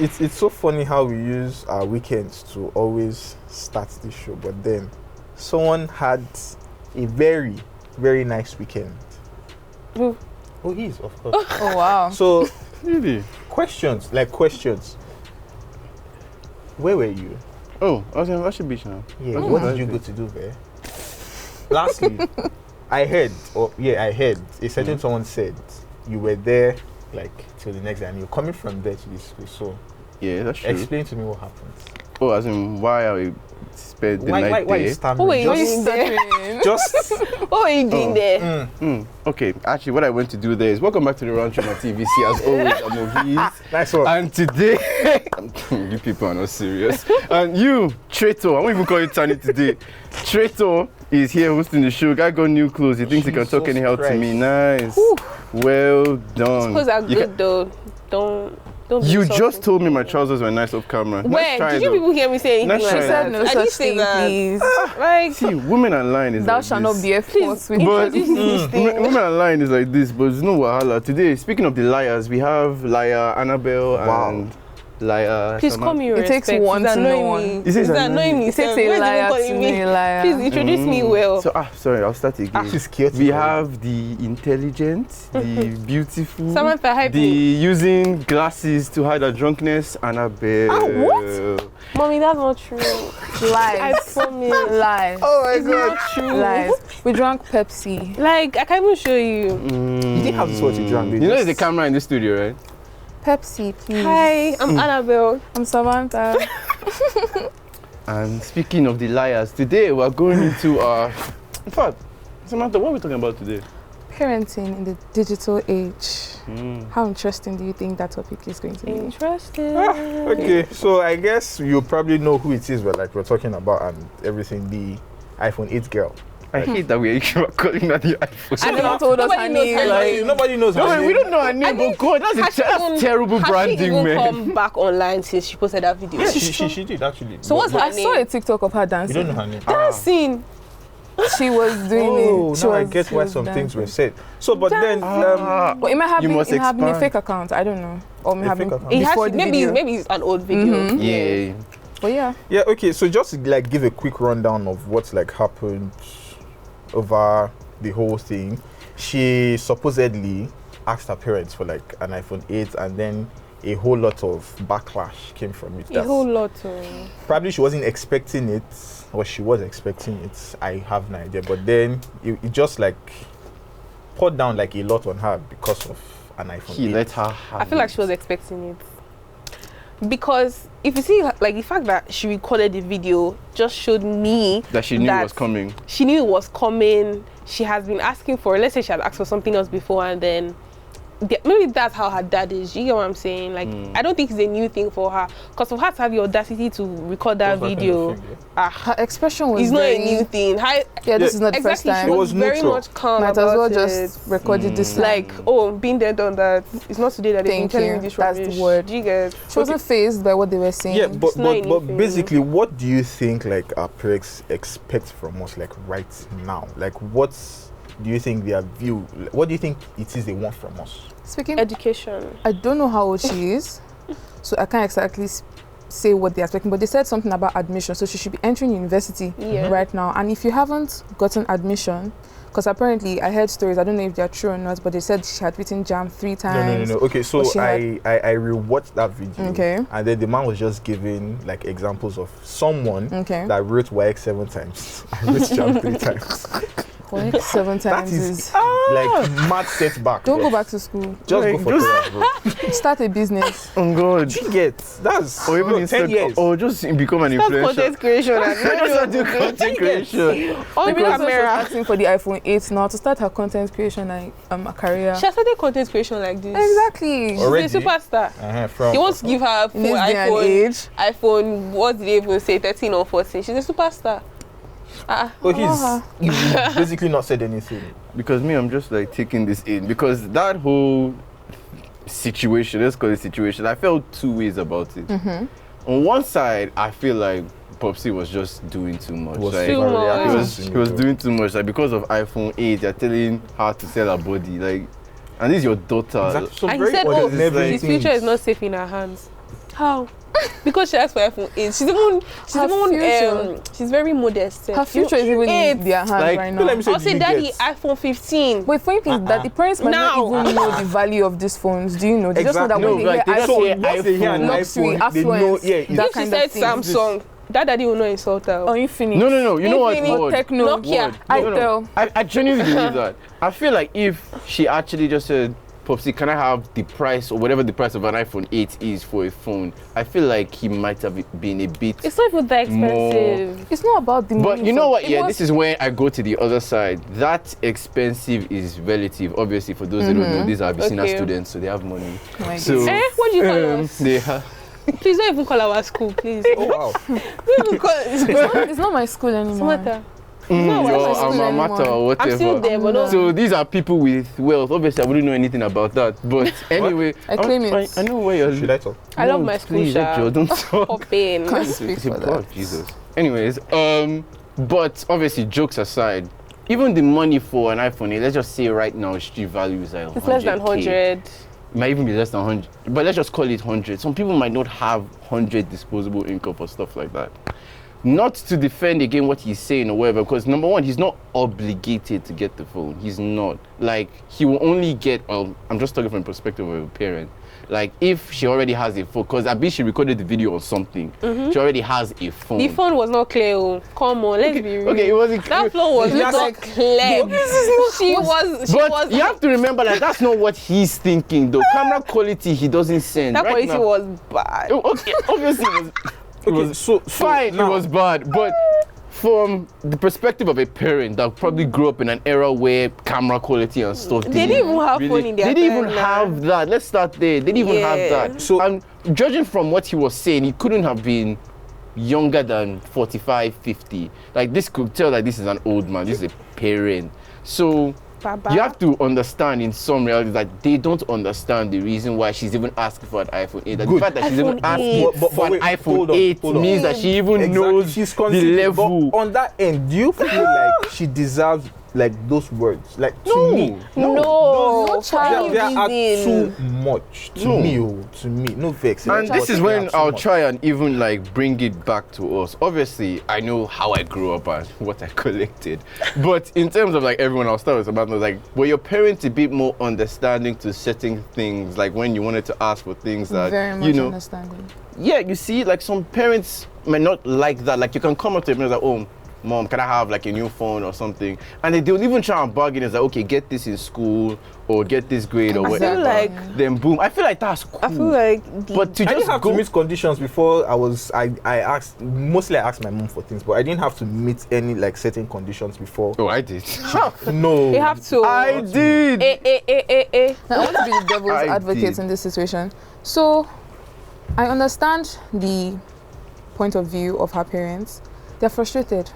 it's so funny how we use our weekends to always start the show, but then someone had a very, very nice weekend. Who? Oh, he is, of course. Oh wow. So, Really? questions. Where were you? Oh, I was in Russia Beach now. Yeah. Oh, What did nice you go beach. to do there? Lastly, I heard a certain someone said you were there like till the next day, and you're coming from there to this school. So, Yeah, that's true. explain to me what happened. Oh, as in why I spent the night Why you there? stammering? Who were you Just- there? Just What were you doing there? Okay, actually, what I went to do there is welcome back to the Round Trip on TVC. As always, I'm Ovies. nice one. And today, you people are not serious. And you, Traitor, I won't even call you Tani today. Traitor is here hosting the show. Guy got new clothes. He thinks he can talk Jesus anyhow to me. Christ. Nice. Well done. Clothes are You good though. Don't be You insulting just told me my people. trousers were nice off camera. Where? Nice try, Did you though. people hear me say anything Nice like try. She She said that? no I didn't such say thing, that. please. Like, See, women online is Thou like shall this. not be a force with But introduce this thing. women online is like this, but there's no wahala. Today, speaking of the liars, we have liar Annabelle Wow. and liar. please Samantha. call me your It takes respect. one It's to know annoying one. me. It says It's annoying. annoying me. It takes sef. a Why is liar even calling to me? be a liar. Please introduce me well. So sorry, I'll start again. This is chaotic. We have the intelligent, the beautiful, Samantha, hype the me. using glasses to hide her drunkenness, Annabelle. what? Mommy, that's not true. I Lies. promise. Lies. Oh my It's god. not true. Lies. We drank Pepsi. Like, I can't even show you. You didn't have to see what you drank. You know there's a camera in the studio, right? Pepsi, please. Hi, I'm Annabelle. I'm Samantha. And speaking of the liars, today we're going into our... In fact, Samantha, what are we talking about today? Parenting in the digital age. How interesting do you think that topic is going to be? Interesting. Okay, so I guess you probably know who it is. We're talking about and everything. The iPhone 8 girl. I hate that we're calling her the iPhone. And no told us her Nobody knows name. her Like, Nobody knows. No, her we name. don't know her name, but God, that's terrible Has branding, she even man. come back online since she posted that video? Yeah, she did actually. So what's But her I saw a name? TikTok of her you dancing. don't know her name. Dancing. She was doing Oh, it. She now I was- get she why was some things were dancing. said. So, but then, Well, it might have You been, must it have been a expand. fake account. I don't know. Or it may A have fake been account. It has before to, the maybe video. it's an old video. Yeah. But yeah. yeah, okay. So just to, like give a quick rundown of what's like happened over the whole thing. She supposedly asked her parents for like an iPhone 8, and then a whole lot of backlash came from it. A whole lot. Probably she wasn't expecting it, or she was expecting it. I have no idea. But then it just like poured down like a lot on her because of an iPhone He 8. let her have I feel like it. she was expecting it. Because if you see, like the fact that she recorded the video just showed me that she knew that was coming. She knew it was coming. She has been asking for, let's say she had asked for something else before, and then maybe that's how her dad is. You get what I'm saying? Like, I don't think it's a new thing for her. Because for her to have the audacity to record that video, Her expression was it's not very, a new thing. Yeah, this is not the first Exactly, time. she It was was very neutral. much calm Might as about well it. just record it this Like, oh, been there, done that. It's not today that they've been Thank telling you. me this That's the rubbish. word. Do you get? She wasn't phased by what they were saying. Yeah, but It's not but anything. basically, what do you think like our parents expect from us like right now? Like, what do you think their view? What do you think it is they want from us? Speaking, Education. I don't know how old she is, so I can't exactly say what they're expecting, but they said something about admission, so she should be entering university Yeah. right now. And if you haven't gotten admission, because apparently I heard stories, I don't know if they're true or not, but they said she had written JAM 3 times. No. Okay, so Or she I rewatched that video. Okay. And then the man was just giving like examples of someone Okay. that wrote YX 7 times and wrote JAM 3 times. What? 7 That times is is... like mad setback. Don't bro. go back to school. Just Like, go for just- class, bro. Start a business. Oh God. You get that's Or even bro, 10 instead, years. or just become an That's influencer. content creation. Just do content creation. On Maybe that's why she was camera. asking for the iPhone 8 now to start her content creation like a career. She has started content creation like this. Exactly. She's Already? a superstar. From He wants to give her In this full day and age. iPhone, what did they even say, 13 or 14? She's a superstar. Oh, he's basically not said anything. Because me, I'm just like taking this in because that whole situation, let's call it situation, I felt 2 ways about it. On one side, I feel like Popsy was just doing too much. Like, too much. he was doing too much. Like because of iPhone 8, they're telling her to sell her body. Like, and this is your daughter. Exactly. So And he very said, ordinary his future things. is not safe in her hands. How? Because she asked for iPhone 8. She's very modest. Her future is even in their hands Like, right don't let now. me say I'll say, you Daddy, get. iPhone 15. But the funny thing is that the parents might Now. not even know the value of these phones. Do you know? They just know that Exactly. when No, they like, hear they just So say iPhone, once they hear an luxury, iPhone, they know, affluence, yeah, that If she kind said of thing. Samsung, that daddy will not insult her. or Infinix. No. You know what? Infinix, Word. Techno, Nokia. Word. Itel. I genuinely believe that. I feel like if she actually just said, Popsy, can I have the price or whatever the price of an iPhone 8 is for a phone? I feel like he might have been a bit. It's not even that expensive. It's not about the money. But you know what? It Yeah, was- this is where I go to the other side. That expensive is relative. Obviously, for those that don't know, these are business Okay. students, so they have money. My So What do you call us? they have. Please don't even call our school, please. Oh wow. Don't even call it's not my school What's anymore. the matter? No, Your it's not alma anymore. mater or whatever. I'm still there, but don't. So these are people with wealth. Obviously, I wouldn't know anything about that. But anyway, I claim it. I know where you're. Should I talk? I love my school, Please, Sha. Joe, don't talk. Pop in. Can't speak It's a for blood, that. Jesus. Anyways, but obviously, jokes aside, even the money for an iPhone 8, let's just say right now, street value is like 100K. It's less than 100. It might even be less than 100, but let's just call it 100. Some people might not have 100 disposable income for stuff like that. Not to defend again what he's saying or whatever, because number one, he's not obligated to get the phone. He's not. Like, he will only get, I'm just talking from the perspective of a parent. Like, if she already has a phone, because I bet she recorded the video or something, she already has a phone. The phone was not clear. Oh. Come on, let's be real. Okay, it wasn't That phone was That's not like- clear. She But was. you have to remember that that's not what he's thinking, though. Camera quality, he doesn't send. That right quality now. was bad. Okay, obviously it was. Okay, so Fine, now, it was bad, but from the perspective of a parent that probably grew up in an era where camera quality and stuff They didn't even have phone in their they didn't even time now. have that. Let's start there. They didn't even have Yeah. that. So- and judging from what he was saying, he couldn't have been younger than 45, 50. Like, this could tell that this is an old man. This is a parent. So Baba. you have to understand in some reality that they don't understand the reason why she's even asking for an iPhone 8. That the Good. fact that she's even iPhone asking 8. for an wait, iPhone hold on, 8 hold on. means that she even knows She's the considered, level. but on that end, do you feel like she deserves like those words? Like to me, No, those- child they are reason. too much to No. me. Oh, to me, no vex. And Like, this is they when are too I'll much. try and even like bring it back to us. Obviously, I know how I grew up and what I collected. But in terms of like everyone, I'll start with Samantha. Like, were your parents a bit more understanding to certain things? Like when you wanted to ask for things that, Very much you know, understanding. yeah, you see, like some parents might not like that. Like you can come up to them and like, oh, Mom, can I have like a new phone or something? And they'll even try and bargain. It's like, okay, get this in school or get this grade or I whatever. feel like Then boom. I feel like that's cool. I feel like But to I just didn't have go to meet conditions before I asked, mostly I asked my mom for things, but I didn't have to meet any like certain conditions before. Oh, I did. No. you have to. I did. Now, I want to be the devil's I advocate did. in this situation. So, I understand the point of view of her parents. They're frustrated.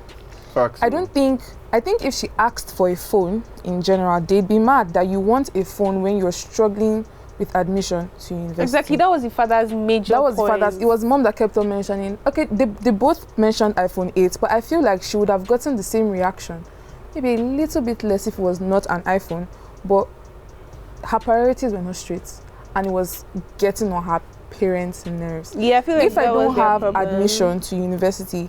Facts. I think if she asked for a phone in general, they'd be mad that you want a phone when you're struggling with admission to university. Exactly, that was the father's major That was the point. father's. It was mom that kept on mentioning. Okay, they both mentioned iPhone 8, but I feel like she would have gotten the same reaction, maybe a little bit less if it was not an iPhone. But her priorities were not straight, and it was getting on her parents' nerves. Yeah, I feel like If I that was don't their have problem. admission to university,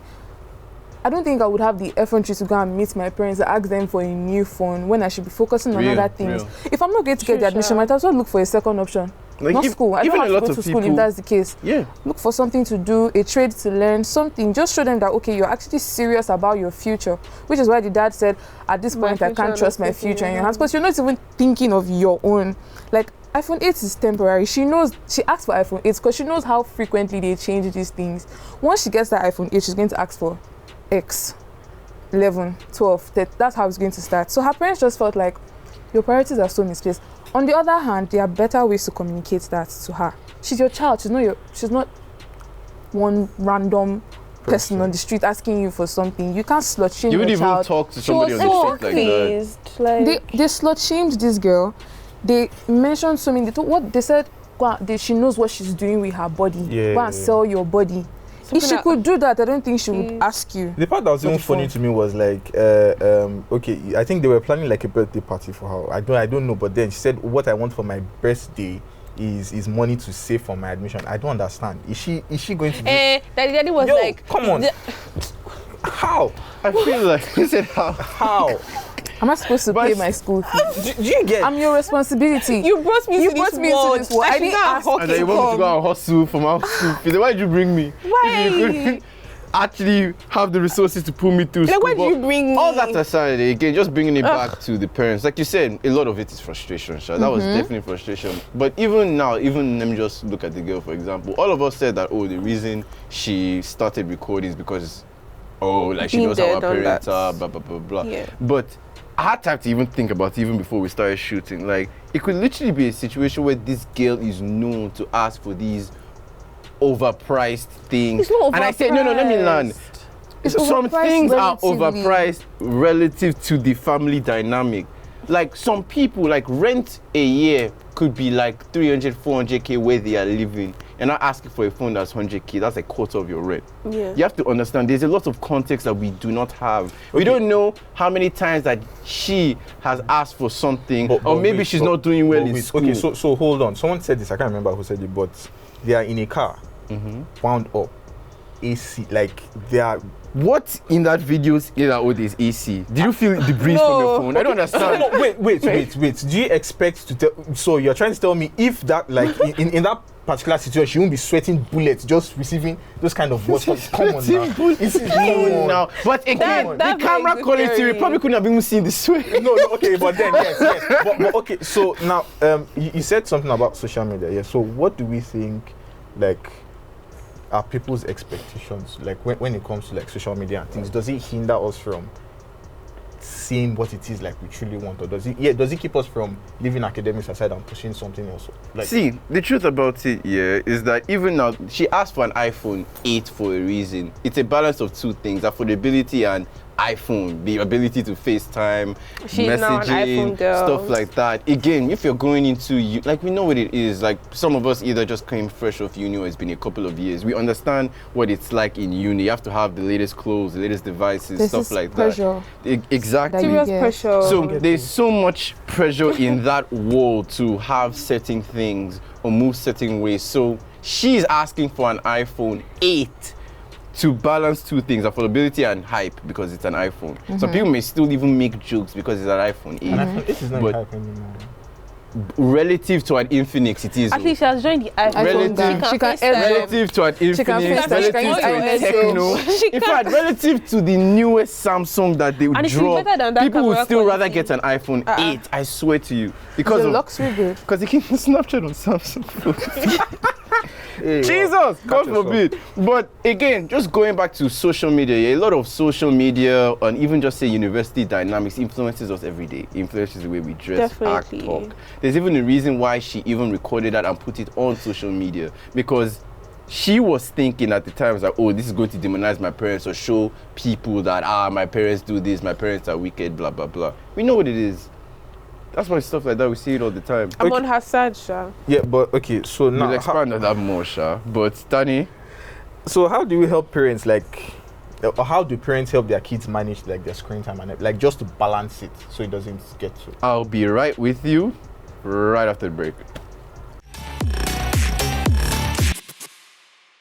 I don't think I would have the effrontery to go and meet my parents and ask them for a new phone when I should be focusing on Real, other things. real. If I'm not going to get the Sure, admission, sure. I might as well look for a second option. Like Not if- school. I even don't a have lot to go of to school if people- that's the case. Yeah. Look for something to do, a trade to learn, something. Just show them that, okay, you're actually serious about your future. Which is why the dad said, at this My point, I future can't trust not my taking future in your your hands. Because you're not even thinking of your own. Like, iPhone 8 is temporary. She knows, she asked for iPhone 8 because she knows how frequently they change these things. Once she gets that iPhone 8, she's going to ask for X, 11, 12. That's how it's going to start. So her parents just felt like, your priorities are so misplaced. On the other hand, there are better ways to communicate that to her. She's your child. She's not one random person on the street asking you for something. You can't slut shame You your would even child. talk to She was somebody on so the street like that. pleased. Like, They slut shamed this girl. They mentioned so many. What they said, she knows what she's doing with her body. Yeah, Go and yeah. sell your body. If she that- could do that, I don't think she would Mm. ask you. The part that was even What the funny fuck? to me was like, okay, I think they were planning like a birthday party for her. I don't know, but then she said, "What I want for my birthday is money to save for my admission. I don't understand. Is she going to? Daddy was Yo, like, come on. How? I feel like he said how. How? Am I supposed to pay my school fee? Do you get? I'm your responsibility. You brought me to this world. I didn't ask. And then you want me to go and hustle for my school fees. Why did you bring me? Why? If you couldn't actually have the resources to pull me through Like, school. why did you bring me? All that aside, again, just bringing it back to the parents. Like you said, a lot of it is frustration, Sha. That was definitely frustration. But even now, let me just look at the girl, for example. All of us said that, the reason she started recording is because, like she knows how our parents are, blah, blah, blah, blah. Yeah. But I had time to even think about it even before we started shooting. Like, it could literally be a situation where this girl is known to ask for these overpriced things. It's not overpriced. And I said, no, let me learn. Some things are overpriced relative to the family dynamic. Like, some people, like, rent a year could be like 300, 400K where they are living. And not asking for a phone that's 100K, that's a quarter of your rent. Yeah. You have to understand, there's a lot of context that we do not have. We don't know how many times that she has asked for something, or maybe she's not doing well in school. Okay, so hold on. Someone said this, I can't remember who said it, but they are in a car, wound up, AC, like they are. What in that video is AC? Did you feel the breeze from your phone? I don't understand. No, wait. Do you expect to tell? So you're trying to tell me if that, like, in that particular situation, she won't be sweating bullets just receiving those kind of words? Come on now. No. But again, the camera quality, we probably couldn't have even seen this way. No, okay, but then yes. But okay, so now you said something about social media. Yeah. So what do we think, like, are people's expectations, like when it comes to like social media and things? Does it hinder us from seeing what it is like we truly want, or does it keep us from leaving academics aside and pushing something else? Like, see, the truth about it, is that even now she asked for an iPhone 8 for a reason. It's a balance of two things: affordability and iPhone, the ability to FaceTime, messaging, stuff like that. Again, if you're going into, like, we know what it is. Like, some of us either just came fresh off uni or it's been a couple of years. We understand what it's like in uni. You have to have the latest clothes, the latest devices, stuff like pressure. that. Exactly. Serious pressure. So there's so much pressure in that world to have certain things or move certain ways. So she's asking for an iPhone 8 to balance two things: affordability and hype, because it's an iPhone. Some people may still even make jokes because it's an iPhone 8. an iPhone 8 is not hype anymore. Relative to an Infinix, it is. Actually, she has joined the iPhone. Relative to an Infinix, relative to a Techno. In fact, relative to the newest Samsung that they would drop, people would still rather get an iPhone 8. I swear to you, because the luxury good. Because they can Snapchat on Samsung. Hey, Jesus, God forbid. But again, just going back to social media, a lot of social media and even just say university dynamics influences us every day. Influences the way we dress, act, talk. There's even a reason why she even recorded that and put it on social media, because she was thinking at the time that, this is going to demonize my parents or show people that my parents do this, my parents are wicked, blah blah blah. We know what it is. That's why stuff like that, we see it all the time. I'm on her side, Sha. Yeah, but okay, so now we'll expand on that more, Sha. But Danny, so how do we help parents, like, or how do parents help their kids manage like their screen time and like just to balance it so it doesn't get to? I'll be right with you right after the break.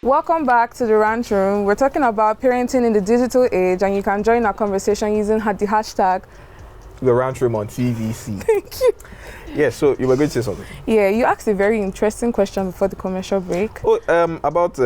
Welcome back to the Ranch Room. We're talking about parenting in the digital age, and you can join our conversation using the hashtag The Ranch Room on TVC. Thank you. Yeah, so you were going to say something. Yeah, you asked a very interesting question before the commercial break. About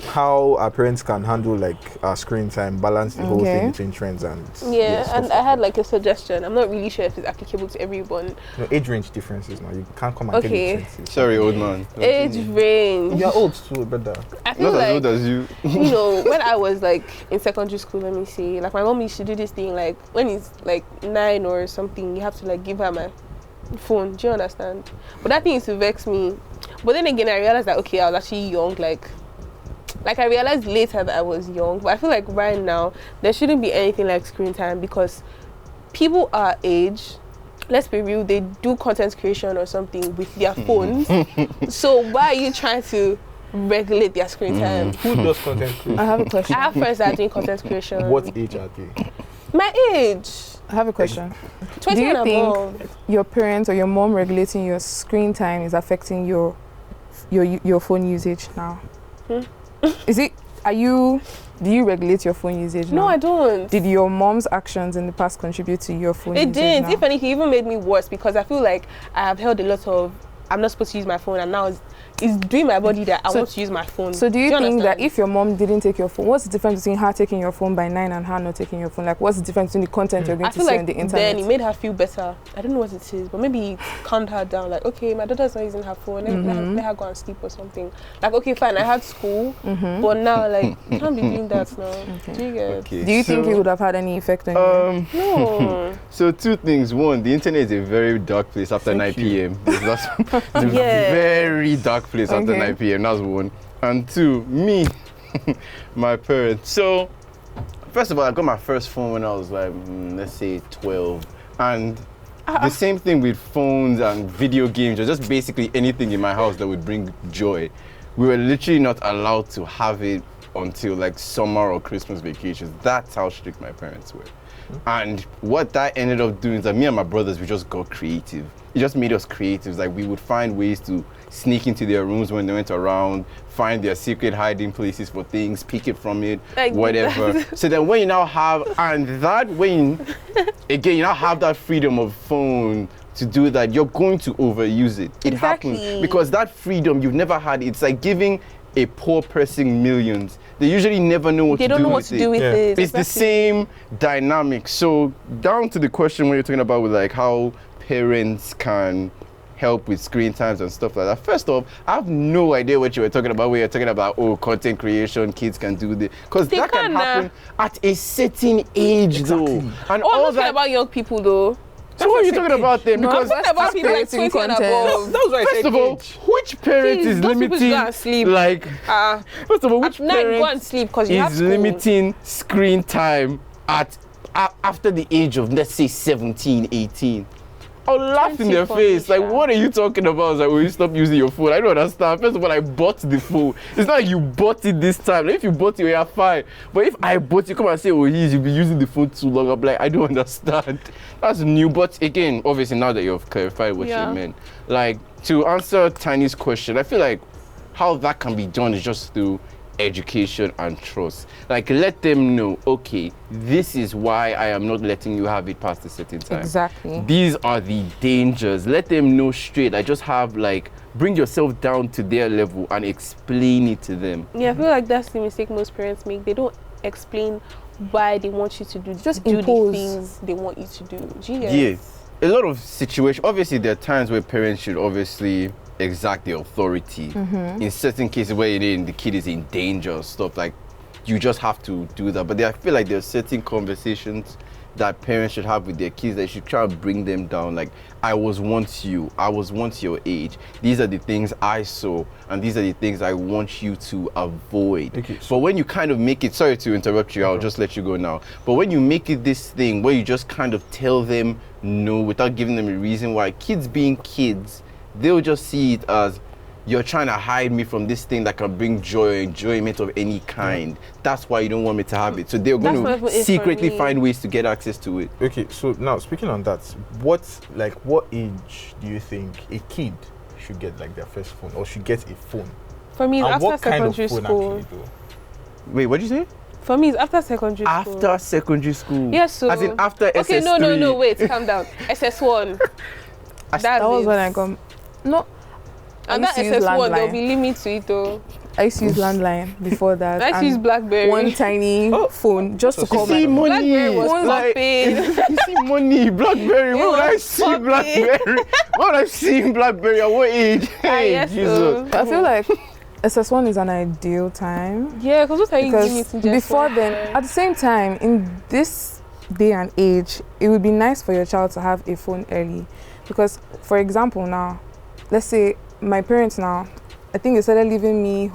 how our parents can handle like our screen time, balance the whole thing between trends and and I had like a suggestion. I'm not really sure if it's applicable to everyone. No, age range differences now. You can't come and tell me differences. Sorry, old man. Age range. You're old too, brother. I feel Not like, as old as you. you know, when I was like in secondary school, let me see, like my mom used to do this thing, like when he's like 9 or something, you have to like give her my phone. Do you understand? But that thing used to vex me. But then again, I realized that I was actually young, like I realized later that I was young, but I feel like right now there shouldn't be anything like screen time, because people our age, let's be real, they do content creation or something with their phones. So why are you trying to regulate their screen time? Who does content creation? I have a question. I have friends that are doing content creation. What age are they? My age. I have a question. 20 Do you and think above. your parents or your mom regulating your screen time is affecting your phone usage now? Is it? Do you regulate your phone usage now? No, I don't. Did your mom's actions in the past contribute to your phone It usage didn't. now? If anything, it even made me worse because I feel like I have held a lot of I'm not supposed to use my phone, and now it's doing my body that I want to use my phone. So do you think understand? that if your mom didn't take your phone, what's the difference between her taking your phone by 9 and her not taking your phone? Like, what's the difference between the content you're going I to feel see like on the then internet? it made her feel better. I don't know what it is, but maybe it calmed her down. Like, okay, my daughter's not using her phone. Let her go and sleep or something. Like, okay, fine, I had school, but now, like, you can't be doing that now. Okay. Do you get? Okay. Do you think it would have had any effect on you? No. So two things. One, the internet is a very dark place after 9 p.m. It's a Yeah. very dark place after Okay. 9 p.m. That's one. And two, me, my parents. So, first of all, I got my first phone when I was like, let's say 12. And the same thing with phones and video games, or just basically anything in my house that would bring joy. We were literally not allowed to have it until like summer or Christmas vacations. That's how strict my parents were. And what that ended up doing is that me and my brothers, we just got creative. It just made us creative. Like we would find ways to sneak into their rooms when they went around, find their secret hiding places for things, pick it from it, Like whatever. So then when you now have, and that when, again, you now have that freedom of phone to do that, you're going to overuse it. It Exactly. happens because that freedom you've never had. It's like giving a poor person millions. They usually never know what They to don't do know what with to it. do with Yeah. it. It's the same dynamic. So down to the question when you're talking about with like how parents can help with screen times and stuff like that. First off, I have no idea what you were talking about when you're talking about content creation, kids can do this. Because They that can can, happen at a certain age though. And Oh, I'm all not talking that. about young people though. So what are you talking about then? No, Because I'm talking about people like creating 20 and content. above. That was why I first said of all, age. which parent Please, is those people should limiting go and sleep. like first of all, which Now go and parent sleep because you have is school. limiting screen time at after the age of let's say 17, 18? I'll laugh in 20 their for face. me, Like, sha. what are you talking about? I was like, will you stop using your phone? I don't understand. First of all, I bought the phone. It's not like you bought it this time. If you bought it, you're fine. But if I bought it, come and say, oh, you've been using the phone too long. I'm like, I don't understand. That's new. But again, obviously, now that you've clarified what Yeah. you meant, like, to answer Tiny's question, I feel like how that can be done is just through education and trust. Like, let them know, okay, this is why I am not letting you have it past a certain time. Exactly. These are the dangers. Let them know straight. I just have like, bring yourself down to their level and explain it to them. Yeah, I feel like that's the mistake most parents make. They don't explain why they want you to Just do impose. the things they want you to do. Do you get? Yes. A lot of situations, obviously there are times where parents should obviously exact the authority. In certain cases where the kid is in danger or stuff, like you just have to do that. But I feel like there are certain conversations that parents should have with their kids that should try to bring them down. Like, I was once you, I was once your age. These are the things I saw, and these are the things I want you to avoid. Okay, But when you kind of make it, sorry to interrupt you, I'll just let you go now. But when you make it this thing where you just kind of tell them no without giving them a reason why, kids being kids, they'll just see it as you're trying to hide me from this thing that can bring joy or enjoyment of any kind. That's why you don't want me to have it. So they're That's going not to what it is for secretly me. find ways to get access to it. Okay, so now speaking on that, what age do you think a kid should get like their first phone or should get a phone? For me, it's And after what kind of secondary phone school. actually though? Wait, what did you say? For me, it's after secondary school. After secondary school. Yes, so As in after okay, SS3. no, wait, calm down. SS1. That's That was it. when I got. No, And that used to use SS1, there'll landline. be limit to it though. I used to use landline before that. I used to and use BlackBerry. one tiny phone just to So call You see my. money. BlackBerry was like, popping. you see money, BlackBerry. Where would I was see popping. BlackBerry? Where would I see BlackBerry? At what age? Hey, yes, Jesus. I feel like SS1 is an ideal time. Yeah, because what are you doing Because it in before then, at the same time, in this day and age, it would be nice for your child to have a phone early. Because, for example, now, let's say my parents now, I think they started leaving me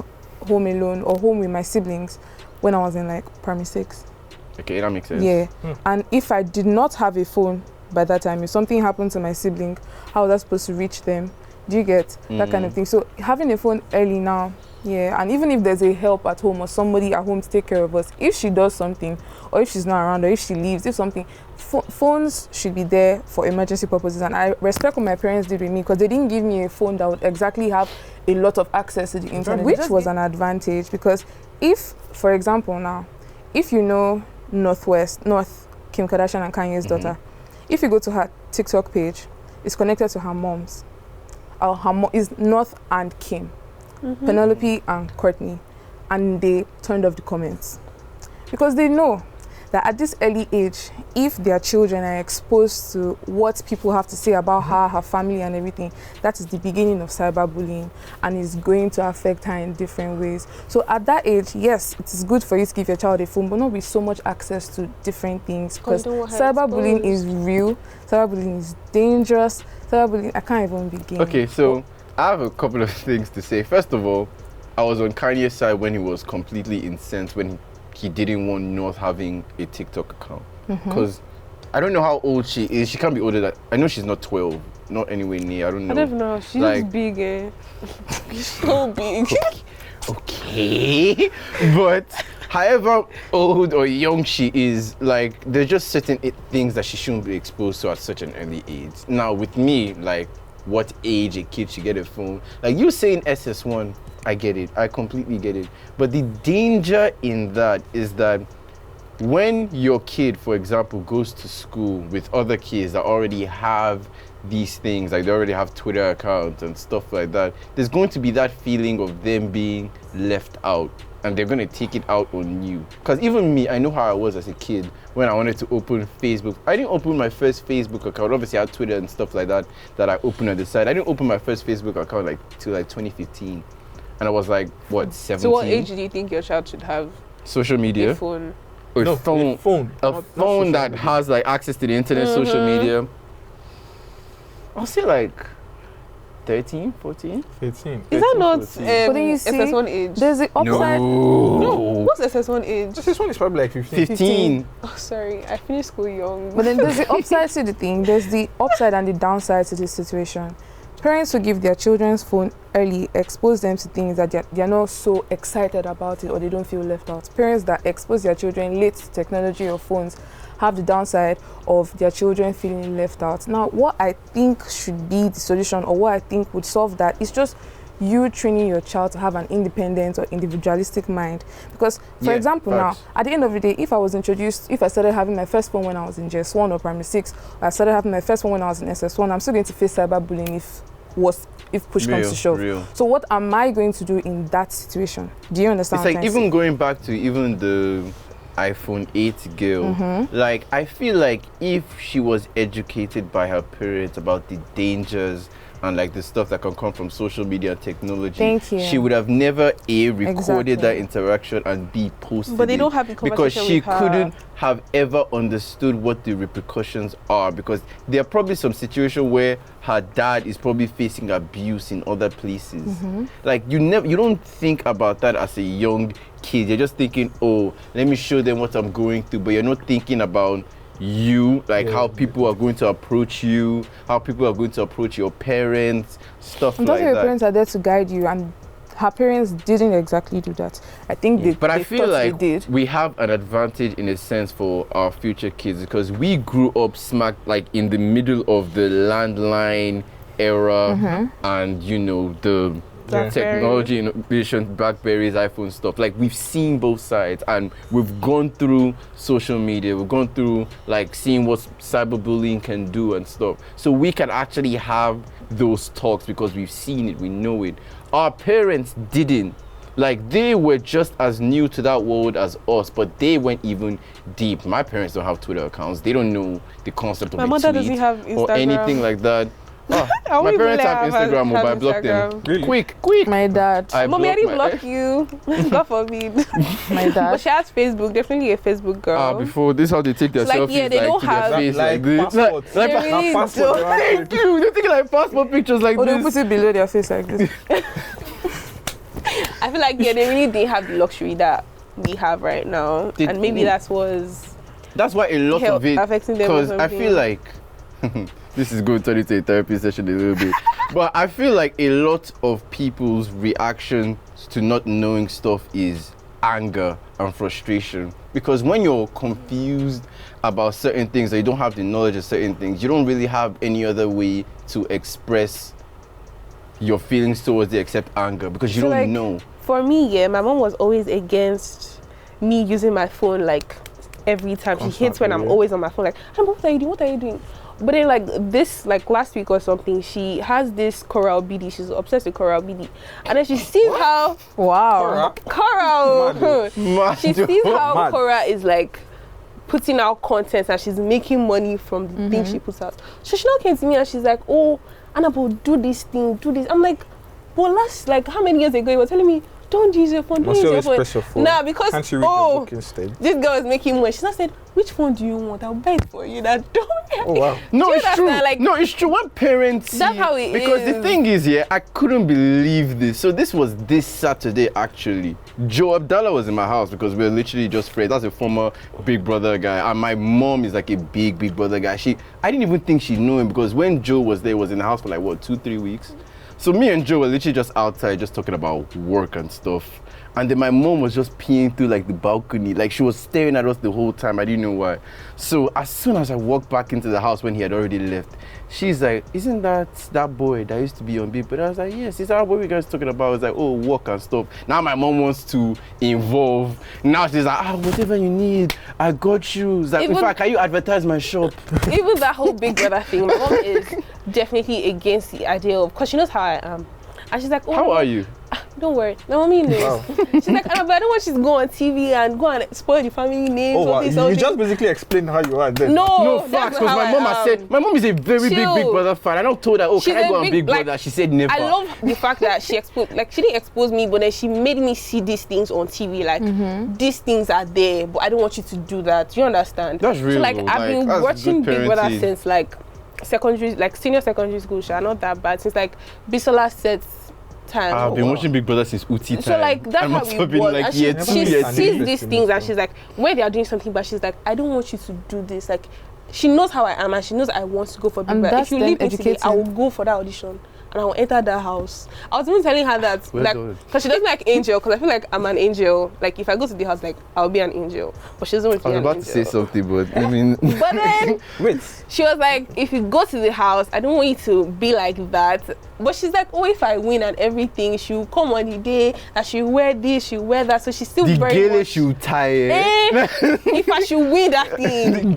home alone or home with my siblings when I was in like primary 6. Okay, that makes sense. Yeah. And if I did not have a phone by that time, if something happened to my sibling, how was I supposed to reach them? Do you get that kind of thing? So having a phone early now Yeah, and even if there's a help at home or somebody at home to take care of us, if she does something, or if she's not around, or if she leaves, if something, phones should be there for emergency purposes. And I respect what my parents did with me, because they didn't give me a phone that would exactly have a lot of access to the internet, which was an advantage. Because if, for example now, if you know North Kim Kardashian and Kanye's daughter, if you go to her TikTok page, it's connected to her mom's. Her mom is North and Kim. Penelope and Courtney, and they turned off the comments because they know that at this early age, if their children are exposed to what people have to say about her family and everything, that is the beginning of cyberbullying, and is going to affect her in different ways. So at that age, yes, it is good for you to give your child a phone, but not with so much access to different things, because cyberbullying is real, cyberbullying is dangerous, cyberbullying, I can't even begin. Okay, so I have a couple of things to say. First of all, I was on Kanye's side when he was completely incensed when he didn't want North having a TikTok account. Because I don't know how old she is. She can't be older than... I know she's not 12. Not anywhere near. I don't know. I don't know. She's like, just big, eh? She's so big. Okay. But however old or young she is, like, there's just certain things that she shouldn't be exposed to at such an early age. Now, with me, like, what age a kid should get a phone. Like you saying SS1, I get it. I completely get it. But the danger in that is that when your kid, for example, goes to school with other kids that already have these things, like they already have Twitter accounts and stuff like that, there's going to be that feeling of them being left out, and they're going to take it out on you. Because even me, I know how I was as a kid when I wanted to open Facebook. I didn't open my first Facebook account. Obviously, I had Twitter and stuff like that I opened on the side. I didn't open my first Facebook account till 2015. And I was like, what, 17? So what age do you think your child should have social media? A phone. Or no, a phone that has like access to the internet, social media. I'll say like 13, 14. 13. Is that not But then you see, SS1 age? there's the upside. No. What's SS1 age? This one is probably like 15. 15. Oh, sorry. I finished school young. But then there's the upside to the thing. There's the upside and the downside to this situation. Parents who give their children's phone early expose them to things that they're not so excited about it, or they don't feel left out. Parents that expose their children late to technology or phones have the downside of their children feeling left out. Now, what I think should be the solution, or what I think would solve that, is just you training your child to have an independent or individualistic mind. Because, for example, facts. now, at the end of the day, if I started having my first phone when I was in JS1 or primary 6, or I started having my first phone when I was in SS1, I'm still going to face cyberbullying if push comes to shove. So what am I going to do in that situation? Do you understand? It's like even going back to even the iPhone 8 girl, like I feel like if she was educated by her parents about the dangers and like the stuff that can come from social media and technology, she would have never recorded that interaction and posted But they it, don't have the conversation because she with her. couldn't have ever understood what the repercussions are, because there are probably some situation where her dad is probably facing abuse in other places. Like you don't think about that as a young kid. You're just thinking, oh, let me show them what I'm going through, but you're not thinking about you, like how people are going to approach you, how people are going to approach your parents, stuff like that. Your parents are there to guide you, and her parents didn't exactly do that. I think I feel like we have an advantage in a sense for our future kids, because we grew up smack like in the middle of the landline era, and the technology innovation, Blackberries, iPhone stuff. Like we've seen both sides, and we've gone through social media, we've gone through like seeing what cyberbullying can do and stuff. So we can actually have those talks because we've seen it, we know it. Our parents didn't. Like they were just as new to that world as us, but they went even deep. My parents don't have Twitter accounts. They don't know the concept of my a mother tweet doesn't have Instagram or anything like that. Oh, my parents have Instagram, but I blocked them. Really? Quick. My dad. Mommy, I didn't block you. God forbid. My dad. But she has Facebook. Definitely a Facebook girl. Before this, how they take their Like, selfies, yeah, they don't to their have- face Like this. passports. They really passport. don't. Thank you. They're taking like passport pictures like Or they this. put it below their face like this. I feel like they really didn't have the luxury that we have right now, They and maybe didn't. that's why a lot of it. affecting them. or Because I feel something. like This is going to turn into a therapy session a little bit. But I feel like a lot of people's reaction to not knowing stuff is anger and frustration. Because when you're confused about certain things or you don't have the knowledge of certain things, you don't really have any other way to express your feelings towards it except anger because you So, don't like, know. For me, yeah, my mom was always against me using my phone like every time. She hates when I'm Constantly, yeah. always on my phone. Like, "Hey, what are you doing? What are you doing?" But then, like this, like last week or something, she has this coral BD. She's obsessed with coral BD, and then she sees how Wow. coral. She sees how Mad. Cora is like putting out content and she's making money from the things she puts out. So she now came to me and she's like, "Oh, Annabelle, do this thing, do this." I'm like, "Well, last like how many years ago you were telling me don't use your phone, don't Must use your always phone." press your phone. Nah, because Can't you read your book instead? this girl is making money. She now said, "Which phone do you want? I'll buy it for you." That don't. Oh wow. No, Do you it's true. understand? Like- No, it's true. When parents That's see- how it because the is. thing is, yeah, I couldn't believe this. So this was this Saturday actually. Joe Abdallah was in my house because we were literally just friends. That's a former Big Brother guy, and my mom is like a Big Brother guy. I didn't even think she knew him because when Joe was there, he was in the house for like what 2-3 weeks. So me and Joe were literally just outside, just talking about work and stuff. And then my mom was just peeing through like the balcony. Like she was staring at us the whole time. I didn't know why. So as soon as I walked back into the house when he had already left, she's like, "Isn't that boy that used to be on Big?" But I was like, "Yes, is that what you guys talking about?" It's like, "Oh, work and stuff." Now my mom wants to involve. Now she's like, "Whatever you need, I got you." It's like, in Even- fact, can you advertise my shop? Even that whole Big Brother thing, my mom is definitely against the idea of, because she knows how I am. And she's like, "Oh, How are you? Don't worry, my mommy knows." Wow. She's like, "But I don't want you to go on TV and go and spoil the family names." Oh wow. this, You just basically explained how you are then. no, No that's facts, not because how my mom I has am. said, my mom is a very Chill. big Brother fan. I don't told her, "Oh, She's can I a go on big- Big like, Brother?" She said never. I love the fact that she exposed, like she didn't expose me, but then she made me see these things on TV. Like these things are there, but I don't want you to do that. You understand? That's real So like though. I've Like, been that's watching good Big Brother parenting. since like secondary, like senior secondary school. Not that bad. Since like Bisola sets time. I've been wow. watching Big Brother since Uti time. So like that's I how must it have been was. like And year she 2, Never year really sees 3. these interesting things and stuff. she's like, when they are doing something, but she's like, "I don't want you to do this." Like she knows how I am and she knows I want to go for Big And Brother. If that's you them leave me today, I will educating. go for that audition and I will enter that house. I was even telling her that, Well like, done. because she doesn't like Angel, because I feel like I'm an angel. Like if I go to the house, like I'll be an angel, but she doesn't want to I be was an about angel. to say something, but I mean, But then Wait. she was like, "If you go to the house, I don't want you to be like that." But she's like, "Oh, if I win and everything, she'll come on the day that she'll wear this, she'll wear that." So she's still the very gale much, should tire. if I should win that thing,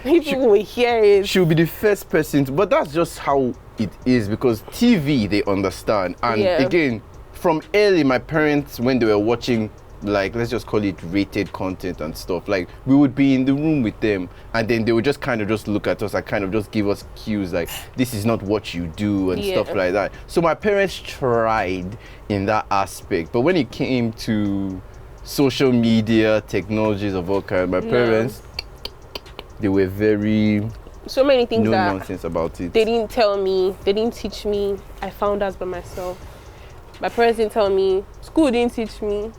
people will hear it. She'll be the first person to, but that's just how it is because TV they understand. And Yeah. again, from early, my parents, when they were watching, like, let's just call it rated content and stuff, like we would be in the room with them and then they would just kind of just look at us and kind of just give us cues like, "This is not what you do," and Yeah. stuff like that. So my parents tried in that aspect, but when it came to social media, technologies of all kinds, my parents, they were very So many things no that nonsense about it. they didn't tell me, they didn't teach me. I found out by myself. My parents didn't tell me. School didn't teach me.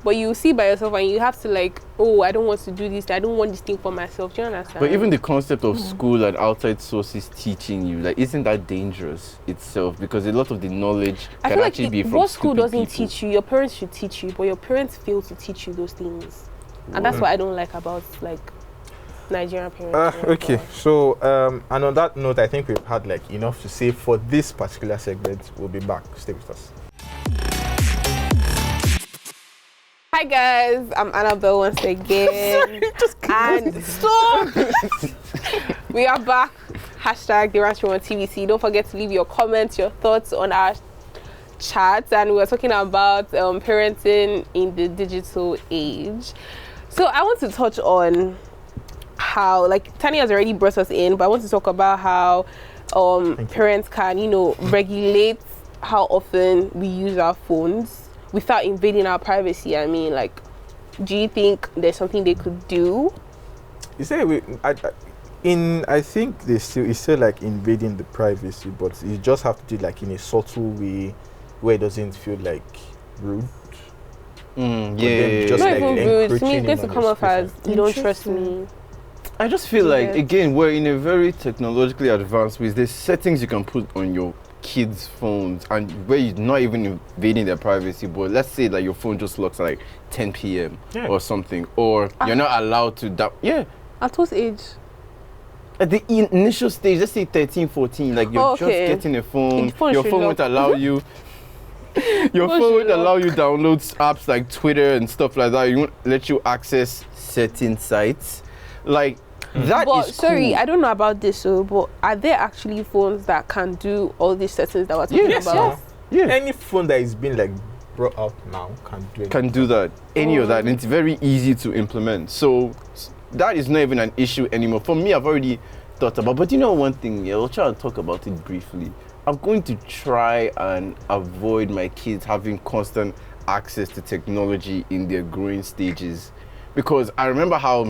But you see by yourself and you have to like, "Oh, I don't want to do this. I don't want this thing for myself." Do you understand? But even the concept of school and outside sources teaching you, like, isn't that dangerous itself? Because a lot of the knowledge I can feel like actually be from what school stupid doesn't people. teach you, your parents should teach you, but your parents fail to teach you those things. And that's what I don't like about like Nigerian parents. Okay. So and on that note, I think we've had like enough to say for this particular segment. We'll be back. Stay with us. Hi guys, I'm Annabelle once again. And stop! We are back. Hashtag the Ranch on TVC. Don't forget to leave your comments, your thoughts on our chat. And we're talking about parenting in the digital age. So I want to touch on how, like Tani has already brought us in, but I want to talk about how parents can, regulate how often we use our phones without invading our privacy. I mean, like, do you think there's something they could do? You say I think it's still like invading the privacy, but you just have to do like in a subtle way where it doesn't feel like rude. Yeah, then just Not like even rude. To me, encroaching it's going in to on come your off as space. you don't trust me. I just feel like, Yeah. again, we're in a very technologically advanced way. There's settings you can put on your kids' phones and where you're not even invading their privacy, but let's say that your phone just locks at like 10 p.m. or something, or you're not allowed to At what age? at the initial stage, let's say 13, 14, like you're just getting a phone, your phone won't allow you your phone won't allow you download apps like Twitter and stuff like that. It won't let you access certain sites. Like that But is sorry, cool. I don't know about this, but are there actually phones that can do all these settings that we're talking Yes, about? yeah. Any phone that is being like brought out now can do it. Can do that, any of that, and it's very easy to implement. So that is not even an issue anymore. For me, I've already thought about, but you know one thing, yeah, I'll try and talk about it briefly. I'm going to try and avoid my kids having constant access to technology in their growing stages. Because I remember how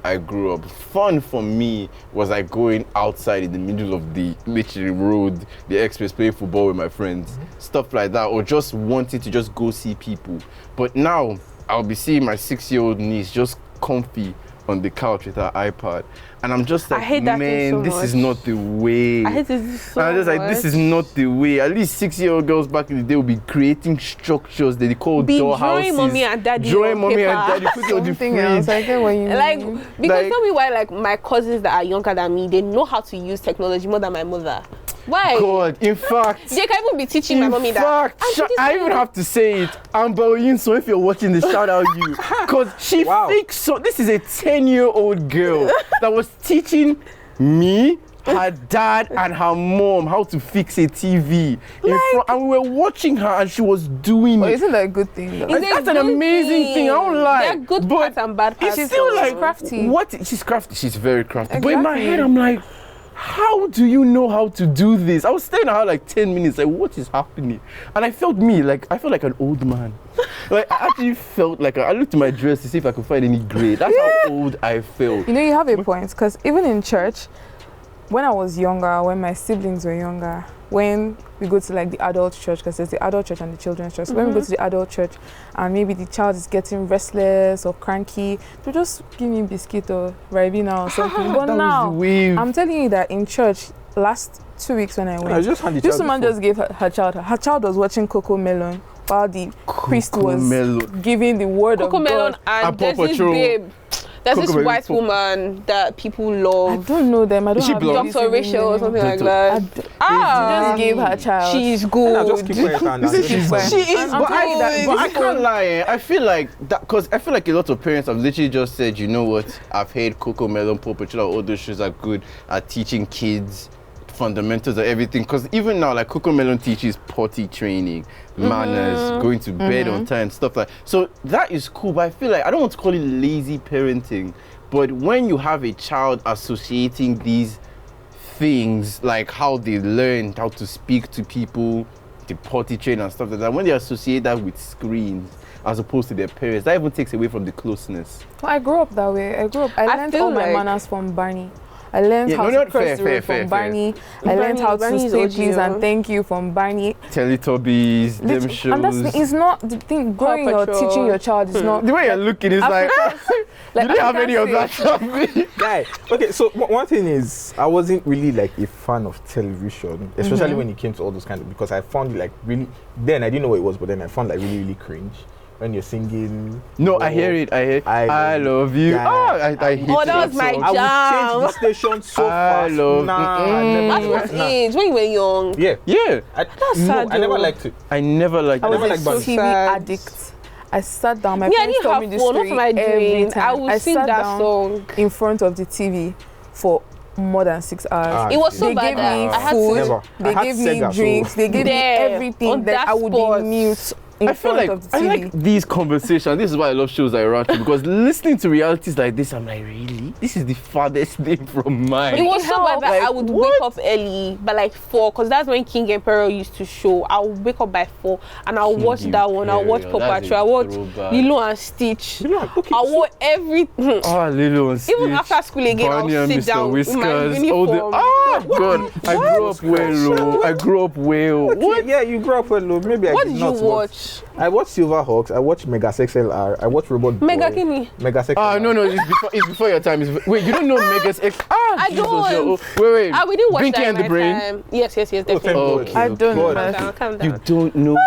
I grew up. Fun for me was like going outside in the middle of the literally road, the express, playing football with my friends, stuff like that, or just wanting to just go see people. But now I'll be seeing my 6-year-old niece just comfy on the couch with her iPad, and I'm just like, I hate that thing so man, this much. is not the way. I hate this so And I'm just like, this is not the way. At least 6-year-old girls back in the day will be creating structures that they call Be doorhouses. drawing mommy and daddy Drawing on mommy paper. and daddy, put it on the Something fridge. else. I get what you mean. Like, because Like- tell me why, like, my cousins that are younger than me, they know how to use technology more than my mother. Why? God, in fact, They can even be teaching my in mommy that. fact, "Auntie, this I one." even have to say it. Amber Yinso, if you're watching this, shout out you. Because she Wow. fixed, so this is a 10-year-old girl that was teaching me, her dad, and her mom how to fix a TV. And we were watching her and she was doing But it. isn't that a good thing? Though? It's a That's an good amazing thing. I don't lie. There are good But parts and bad parts. It's still like crafty. What? She's crafty. She's very crafty. But in my Exactly. head, I'm like, how do you know how to do this? I was staring at her like 10 minutes, like, what is happening? And I felt like an old man. Like, I actually felt like, I looked at my dress to see if I could find any gray. That's how old I felt. You know, you have a point, because even in church, when I was younger, when my siblings were younger, when we go to like the adult church, because there's the adult church and the children's church. So when we go to the adult church and maybe the child is getting restless or cranky, they'll just give me biscuit or Ribena or something. But That was now, the wave. I'm telling you that in church, last 2 weeks when I went, I just hand the this child woman the just gave her child was watching Coco Melon while the priest was Melon. giving the word Coco of Melon God. and And there's Paw this Patrol. babe. There's Coco this Melon, white Paw- woman that people I love. don't know them. I don't Is she have blonde? the Dr. Rachel or something like I that. d- Ah, She just gave her child. she's Now just keep good. quiet and You see, just she's- listen. She is I'm But telling you that good. but I this can't lie. I feel like that because I feel like a lot of parents have literally just said, you know what? I've heard Coco Melon, Paw Patrol, all those shows are good at teaching kids fundamentals of everything. Because even now, like Coco Melon teaches potty training, manners, going to bed on time, stuff like. So that is cool. But I feel like I don't want to call it lazy parenting. But when you have a child associating these things, like how they learn how to speak to people, the potty train and stuff like that, when they associate that with screens as opposed to their parents, that even takes away from the closeness. Well, I grew up that way. I learned feel all my like- manners from Barney. I learned Yeah, how no, to not cross fair, the road fair, from fair. Barney. I learned how to Barney's say OG, please yeah. and thank you from Barney. Teletubbies, them Lit- shows. And that's the thing, it's not the thing. Growing or Patrol. teaching your child is not the way you're looking is like, like you didn't have any of that African stuff. Guy, okay, so one thing is, I wasn't really like a fan of television, especially when it came to all those kind of, because I found it like really, then I didn't know what it was, but then I found like really, really cringe when you're singing. No, I hear it. I hear it. I love you. Yeah. I hate Oh, that was my song. I Jam. would change the station so I fast. love- That's what nah. age when you were young. Yeah. Yeah, That's no, sad, I never though. liked it. I never liked I was never a liked Barney. TV Sad. addict. I sat down. My Me, I parents didn't told have me this phone. What's story my every dream? time. I would sing sat that down song. in front of the TV for more than 6 hours. Ah, It was so They bad gave that me I had food. to. Never. I They had gave me Sega, so- drinks. They gave me There, everything on that that I would spot. be mute in I feel front like of the I TV. like these conversations. This is why I love shows like Rancho, because listening to realities like this, I'm like, really? This is the farthest thing from mine. It was so bad that Like, I would what? wake up early by like 4, because that's when King Emperor used to show. I would wake up by 4 and I'll King watch that one. I'll watch Imperial, Paw that's Patrol. a I'll watch throwback. Lilo and Stitch. You know, okay, I so- watch everything. Oh, Lilo and Even Stitch, after school again, I'll Barney and sit Mr. down with my Whiskers, all the uniform. God, I grew up well, oh. I grew up well. Okay, What? yeah, you grew up well, though. Maybe I What did did not you watch? watch? I watch Silverhawks. I watch Mega XLR. I watch Robot Mega Boy. Kini. Mega XLR. No, it's before your time. Wait, you don't know Megas X? I Jesus, don't. Wait. We didn't watch Pinky that and in the my Brain. time. Yes, definitely. thank God. I don't know. God. but Calm down. You don't know.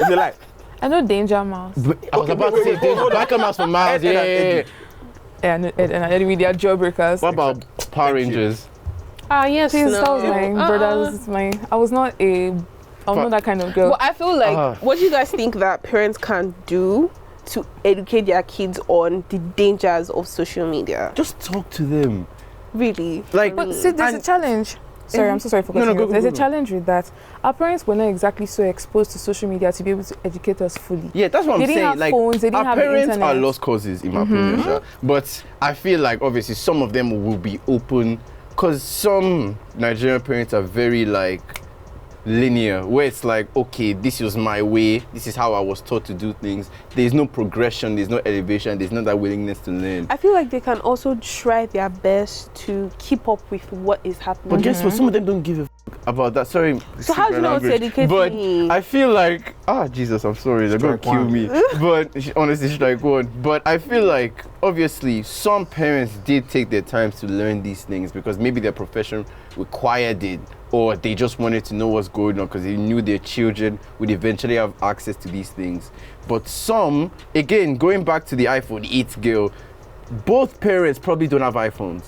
Is it like? I know Danger Mouse. I was about to say, Black Mouse for Miles. Ed and Yeah. Eddie. Yeah, and Eddie with their jawbreakers. What about Power Rangers? Yes, Please, no. that was my brother's. I was not that kind of girl. Well, I feel like, what do you guys think that parents can do to educate their kids on the dangers of social media? Just talk to them. Really? Like, But see, there's a challenge. Sorry, I'm so sorry for No, cutting you go, off. There's go, a go. challenge with that. Our parents were not exactly so exposed to social media to be able to educate us fully. Yeah, that's what They I'm didn't saying. have Like, phones, they didn't our have the parents are internet. lost causes, in my opinion. Sha. But I feel like obviously some of them will be open, because some Nigerian parents are very like linear, where it's like, okay, this was my way, this is how I was taught to do things. There's no progression, there's no elevation, there's not that willingness to learn. I feel like they can also try their best to keep up with what is happening. But guess what? Some of them don't give a about that. Sorry. So how do you know how to educate But me? I feel like, Jesus, I'm sorry, they're gonna Strike kill one. me. But honestly, strike one. But I feel like, obviously, some parents did take their time to learn these things because maybe their profession required it, or they just wanted to know what's going on because they knew their children would eventually have access to these things. But some, again, going back to the iPhone 8 girl, both parents probably don't have iPhones.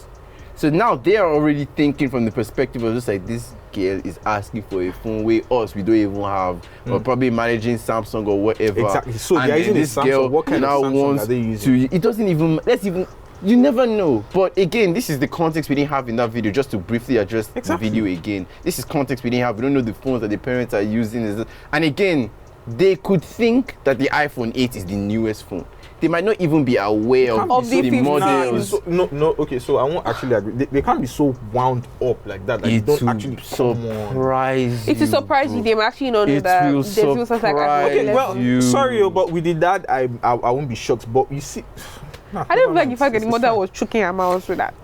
So now they are already thinking from the perspective of just like, this girl is asking for a phone we don't even have, or probably managing Samsung or whatever. Exactly. So And they're then using a this Samsung. girl What kind of now Samsung wants are they using? to, it doesn't even, you never know. But again, this is the context we didn't have in that video, just to briefly address the video again. This is context we didn't have. We don't know the phones that the parents are using. And again, they could think that the iPhone 8 is the newest phone. They might not even be aware of the the 15. models. Okay, so I won't actually agree. They can't be so wound up like that. Like, It they don't will actually come on. surprise It will surprise you. They might actually not know It that will there's no such like surprise Okay, well, you. sorry, but with the dad, I won't be shocked. But you see, I don't feel like the fact that the mother was choking her mouth with that.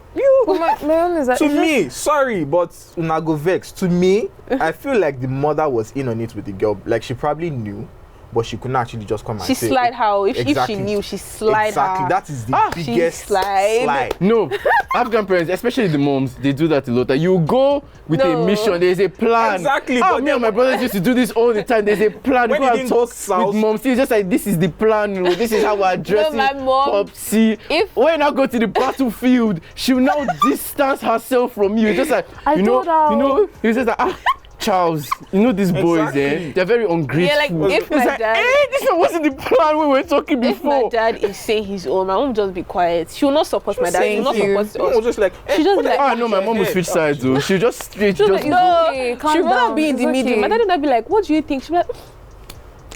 But my own is that to me, sorry, but una go vex. To me, I feel like the mother was in on it with the girl. Like, she probably knew, but she couldn't actually just come and She say, slide how if Exactly. she knew she slide exactly. her. That is the she biggest slide. slide. No, African parents, especially the moms, they do that a lot. Like, you go with No. a mission, there's a plan. Exactly, Ah, but me and my brothers used to do this all the time. There's a plan. When You it go and didn't go talk south- with moms, it's just like, this is the plan. No, this is how we're addressing my mom, Popsy. When I go to the battlefield, she will now distance herself from you. Just like, I told her. it's just like, Charles, you know these boys, Exactly. they're very ungrateful. Yeah, like, if it's my like, dad- this wasn't the plan we were talking If my before. dad is saying his own, my mom just be quiet. She will not support my dad. She will not Thank you. support No, us. just like, She just like, Ah, no, my mom will switch sides, though. She just straight, just no, okay, calm she will not down, be in the it's middle. okay. My dad would not be like, what do you think? She'll be like,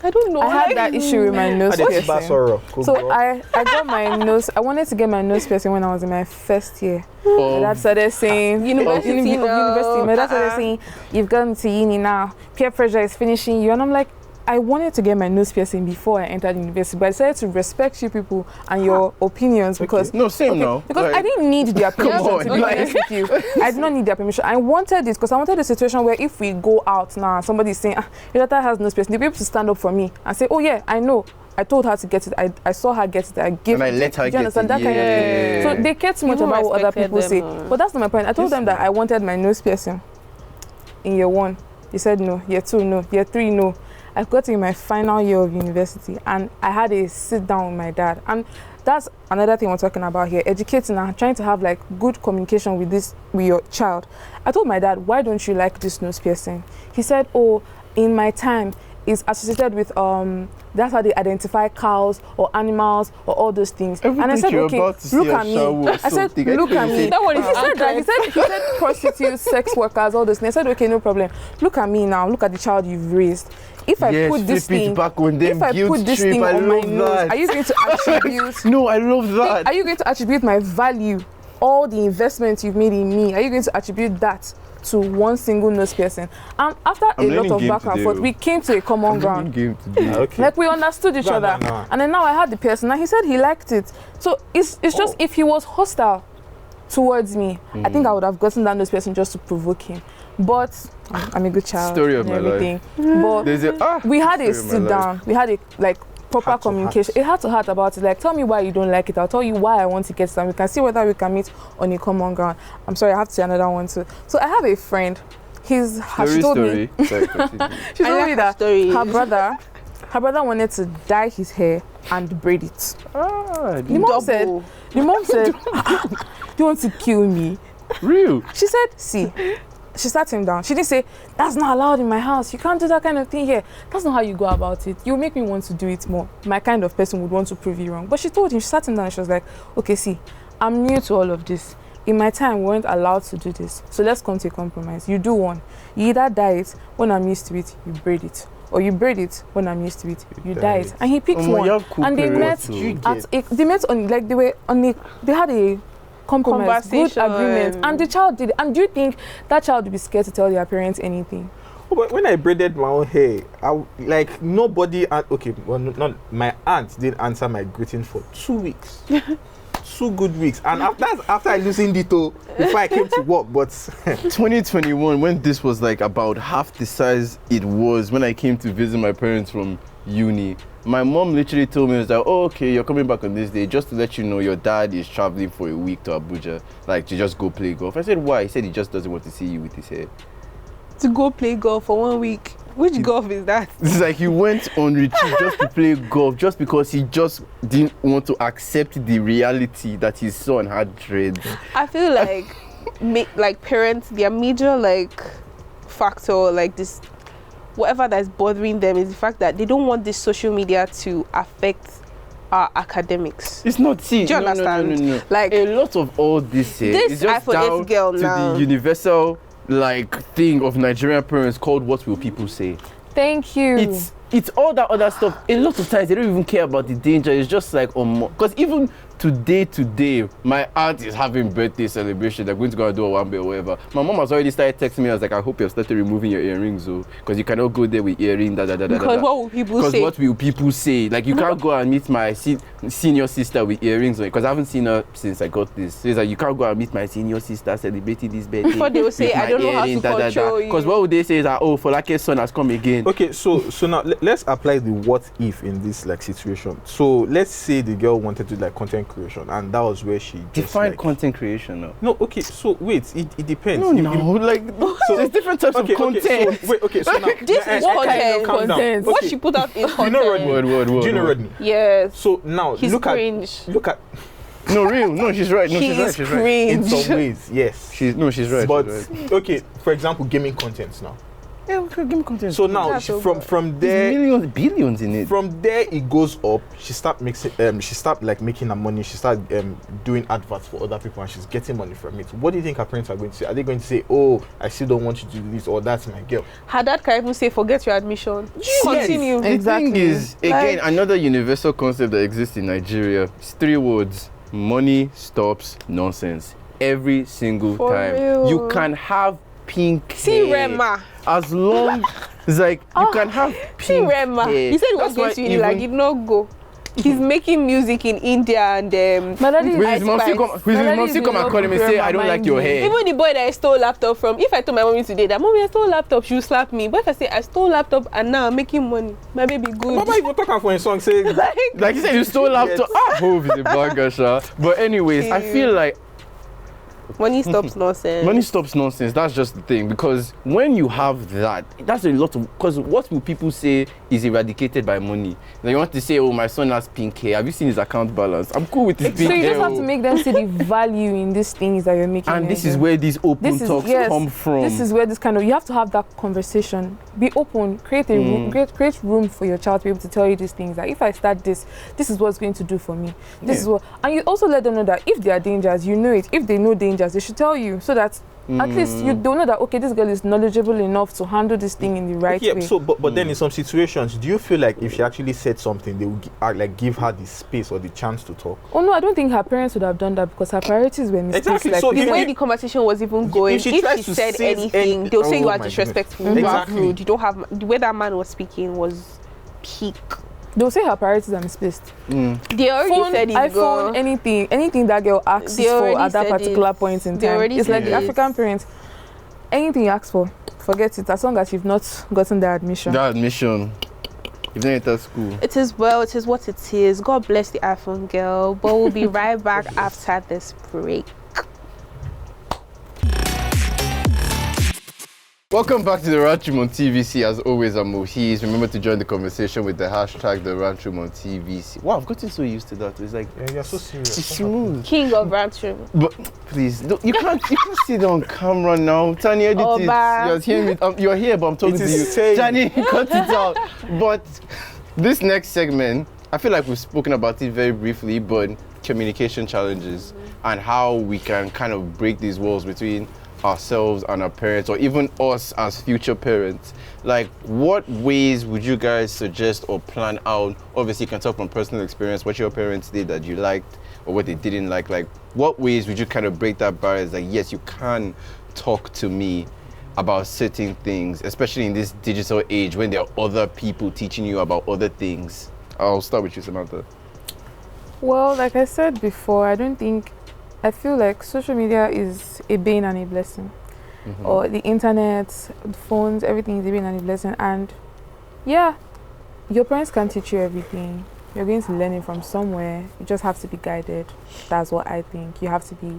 I don't know. I had Like, that issue with my nose I did piercing. sorrow. So I got my nose. I wanted to get my nose piercing when I was in my first year. My dad started saying, University now. university. My dad started saying, you've gone to uni now. Peer pressure is finishing you. And I'm like, I wanted to get my nose piercing before I entered university, but I decided to respect you people and your opinions because No, same now. because Like, I didn't need their permission on, to be like- honest with you. I did not need their permission. I wanted this because I wanted a situation where if we go out now, somebody's saying, your daughter has no piercing, they'll be able to stand up for me and say, oh yeah, I know. I told her to get it. I saw her get it. I gave And I it. let her Do you get understand it, that kind of thing? yeah. So they care too much You about what other respected people say. them, But that's not my point. I told them that I wanted my nose piercing in year 1. They said no. Year 2, no. Year 3, no. I got in my final year of university and I had a sit down with my dad. And that's another thing we're talking about here. Educating and trying to have like good communication with your child. I told my dad, why don't you like this nose piercing? He said, oh, in my time, it's associated with that's how they identify cows or animals or all those things. And I said, okay, look at me. I said, look at me. That one is He said that. He said prostitutes, sex workers, all those things. I said, okay, no problem. Look at me now. Look at the child you've raised. If I put this thing, back on them, if I guilt put this trip, thing I on my love nose, that. are you going to attribute? No, I love that. Are you going to attribute my value, all the investments you've made in me? Are you going to attribute that to one single nose piercing? And after a lot of back and forth, we came to a common ground. Okay. Like we understood each other. No. And then now I had the person and he said he liked it. So it's just if he was hostile towards me, I think I would have gotten that nose piercing just to provoke him. But I'm a good child. Story of and my everything. life. But There's a we had a story of my sit down. We had a like proper Heart to communication. A heart to heart about it. Like, tell me why you don't like it. I'll tell you why I want to get some. We can see whether we can meet on a common ground. I'm sorry, I have to say another one too. So I have a friend. She told me Sorry, continue. she told me that story. her brother wanted to dye his hair and braid it. Ah, The mom said, do you want to kill me? real. She said, see, she sat him down. She didn't say, that's not allowed in my house. You can't do that kind of thing here. That's not how you go about it. You make me want to do it more. My kind of person would want to prove you wrong. But she told him, she sat him down and she was like, okay, see, I'm new to all of this. In my time, we weren't allowed to do this. So let's come to a compromise. You do one. You either dye it, when I'm used to it, you braid it. Or you braid it, when I'm used to it, you dye it. And he picked one. And they met they had a compromise, good agreement. And the child did it. And do you think that child would be scared to tell their parents anything? Oh, but when I braided my own hair, like nobody. Okay, well, not my aunt didn't answer my greeting for 2 weeks. 2 good weeks, and after I loosened it all before I came to work. But 2021, when this was like about half the size it was when I came to visit my parents from uni, my mom literally told me, was like, oh, okay, you're coming back on this day, just to let you know your dad is traveling for a week to Abuja, like to just go play golf. I said, why? He said he just doesn't want to see you with his hair. To go play golf for 1 week. Which golf is that? It's like he went on retreat just to play golf, just because he just didn't want to accept the reality that his son had dreads. I feel like parents, their major like factor, like this, whatever that's bothering them is the fact that they don't want this social media to affect our academics. It's not, see, do you understand? No. Like a lot of all this is just down girl to now. the universal like thing of Nigerian parents called what will people say. Thank you. It's all that other stuff. A lot of times they don't even care about the danger. It's just like because even today, my aunt is having birthday celebration. They're going to go and do a one or whatever. My mom has already started texting me. I was like, I hope you've started removing your earrings, though, because you cannot go there with earring. Because what will people say? Because what will people say? Like, you can't go and meet my senior sister with earrings, because I haven't seen her since I got this. So it's like, you can't go and meet my senior sister celebrating this birthday. Before they will say, I don't know how to control you. Because what would they say is that, oh, Folake's son has come again. Okay, so now let's apply the what if in this like situation. So let's say the girl wanted to do like content creation, and that was where she define content creation now. No, okay, so wait, it depends. So there's different types of content. So now this is content. What she put out is content. Do you know Rodney? Yes. So now He's look cringe. at No, real. No, she's right. No, she's right. She's right. in some ways, yes. She's right. But she's right. okay, for example, gaming contents now. Yeah, give me content. So now from there, millions, billions in it. From there it goes up. She start making her money. She start doing adverts for other people, and she's getting money from it. What do you think her parents are going to say? Are they going to say, "Oh, I still don't want you to do this," or "That's my girl"? Her dad can even say, "Forget your admission. Continue." The thing is, again, another universal concept that exists in Nigeria. It's 3 words: money stops nonsense. Every single For time. real. You can have pink See hair. Rema. As long as you can have pink See Rema. hair. He said he was That's going why to uni, like he did not go. He's making music in India and My daddy With his mom still come and call him and say, I don't like your hair. Even the boy that I stole laptop from, if I told my mommy today that mommy I stole laptop, she will slap me. But if I say I stole laptop and now I'm making money, my baby good. Mama even talking for a song saying like you said, you stole laptop. Hope is a banger, sha. But anyways, I feel like money stops nonsense. money stops nonsense. That's just the thing, because when you have that, that's a lot of, because what will people say is eradicated by money. They want to say, oh, my son has pink hair. Have you seen his account balance? I'm cool with his pink So you hair. just have to make them see the value in these things that you're making. And this is where these open talks come from. This is where you have to have that conversation. Be open, create a room, create room for your child to be able to tell you these things. Like, if I start this is what's going to do for me. This is what, and you also let them know that if there are dangers, you know it. If they know dangers, they should tell you, so that at least you don't know that, okay, this girl is knowledgeable enough to handle this thing in the right way. So but then in some situations, do you feel like if she actually said something, they would give her the space or the chance to talk? Oh no, I don't think her parents would have done that, because her priorities were mistakes. Exactly. Like So The way the conversation was even going, if she said anything, they'll say you are disrespectful, you are rude, you don't have, the way that man was speaking was peak. they'll say her priorities are misplaced. They already Phone, said it. iPhone, anything that girl asks They for already at that said particular it. point in They time. already It's like said the it. African parents. anything you ask for, forget it. As long as you've not gotten the admission. That admission. You've not entered school. It is well, it is what it is. God bless the iPhone girl. But we'll be right back after this break. Welcome back to the Ranchroom on TVC. As always, I'm Mohiz. Remember to join the conversation with the hashtag the Ranchroom on TVC. Wow, I've gotten so used to that. It's like You're so serious. it's smooth. King of Ranchroom. But please, you can't see it on camera now. Tani, edit it. You're hearing me. You're here, but I'm talking to you. Tani, cut it out. But this next segment, I feel like we've spoken about it very briefly, but communication challenges and how we can kind of break these walls between ourselves and our parents, or even us as future parents. Like, what ways would you guys suggest or plan out? Obviously, you can talk from personal experience, what your parents did that you liked or what they didn't like. Like, what ways would you kind of break that barrier? Like, yes, you can talk to me about certain things, especially in this digital age when there are other people teaching you about other things. I'll start with you, Samantha. Well, like I said before, I feel like social media is a bane and a blessing. Or the internet, the phones, everything is a bane and a blessing. And yeah, your parents can't teach you everything. You're going to learn it from somewhere. You just have to be guided. That's what I think. You have to be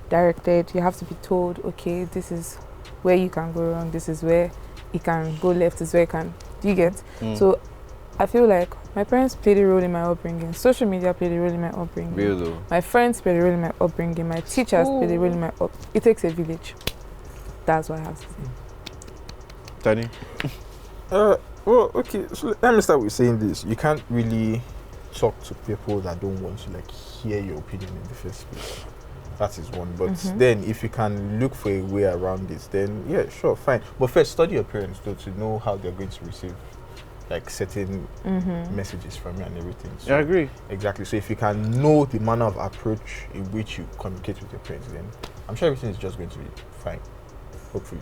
directed. You have to be told, okay, this is where you can go wrong. This is where you can go left. This is where you can. Do you get? So I feel like my parents played a role in my upbringing. Social media played a role in my upbringing. Really? My friends played a role in my upbringing. My teachers played a role in my It takes a village. That's what I have to say. Tani? Well, okay. So let me start with saying this. You can't really talk to people that don't want to like hear your opinion in the first place. That is one. But then if you can look for a way around this, then yeah, sure, fine. But first, study your parents though to know how they're going to receive like certain messages from you and everything. So, I agree. Exactly. So if you can know the manner of approach in which you communicate with your parents, then I'm sure everything is just going to be fine. Hopefully.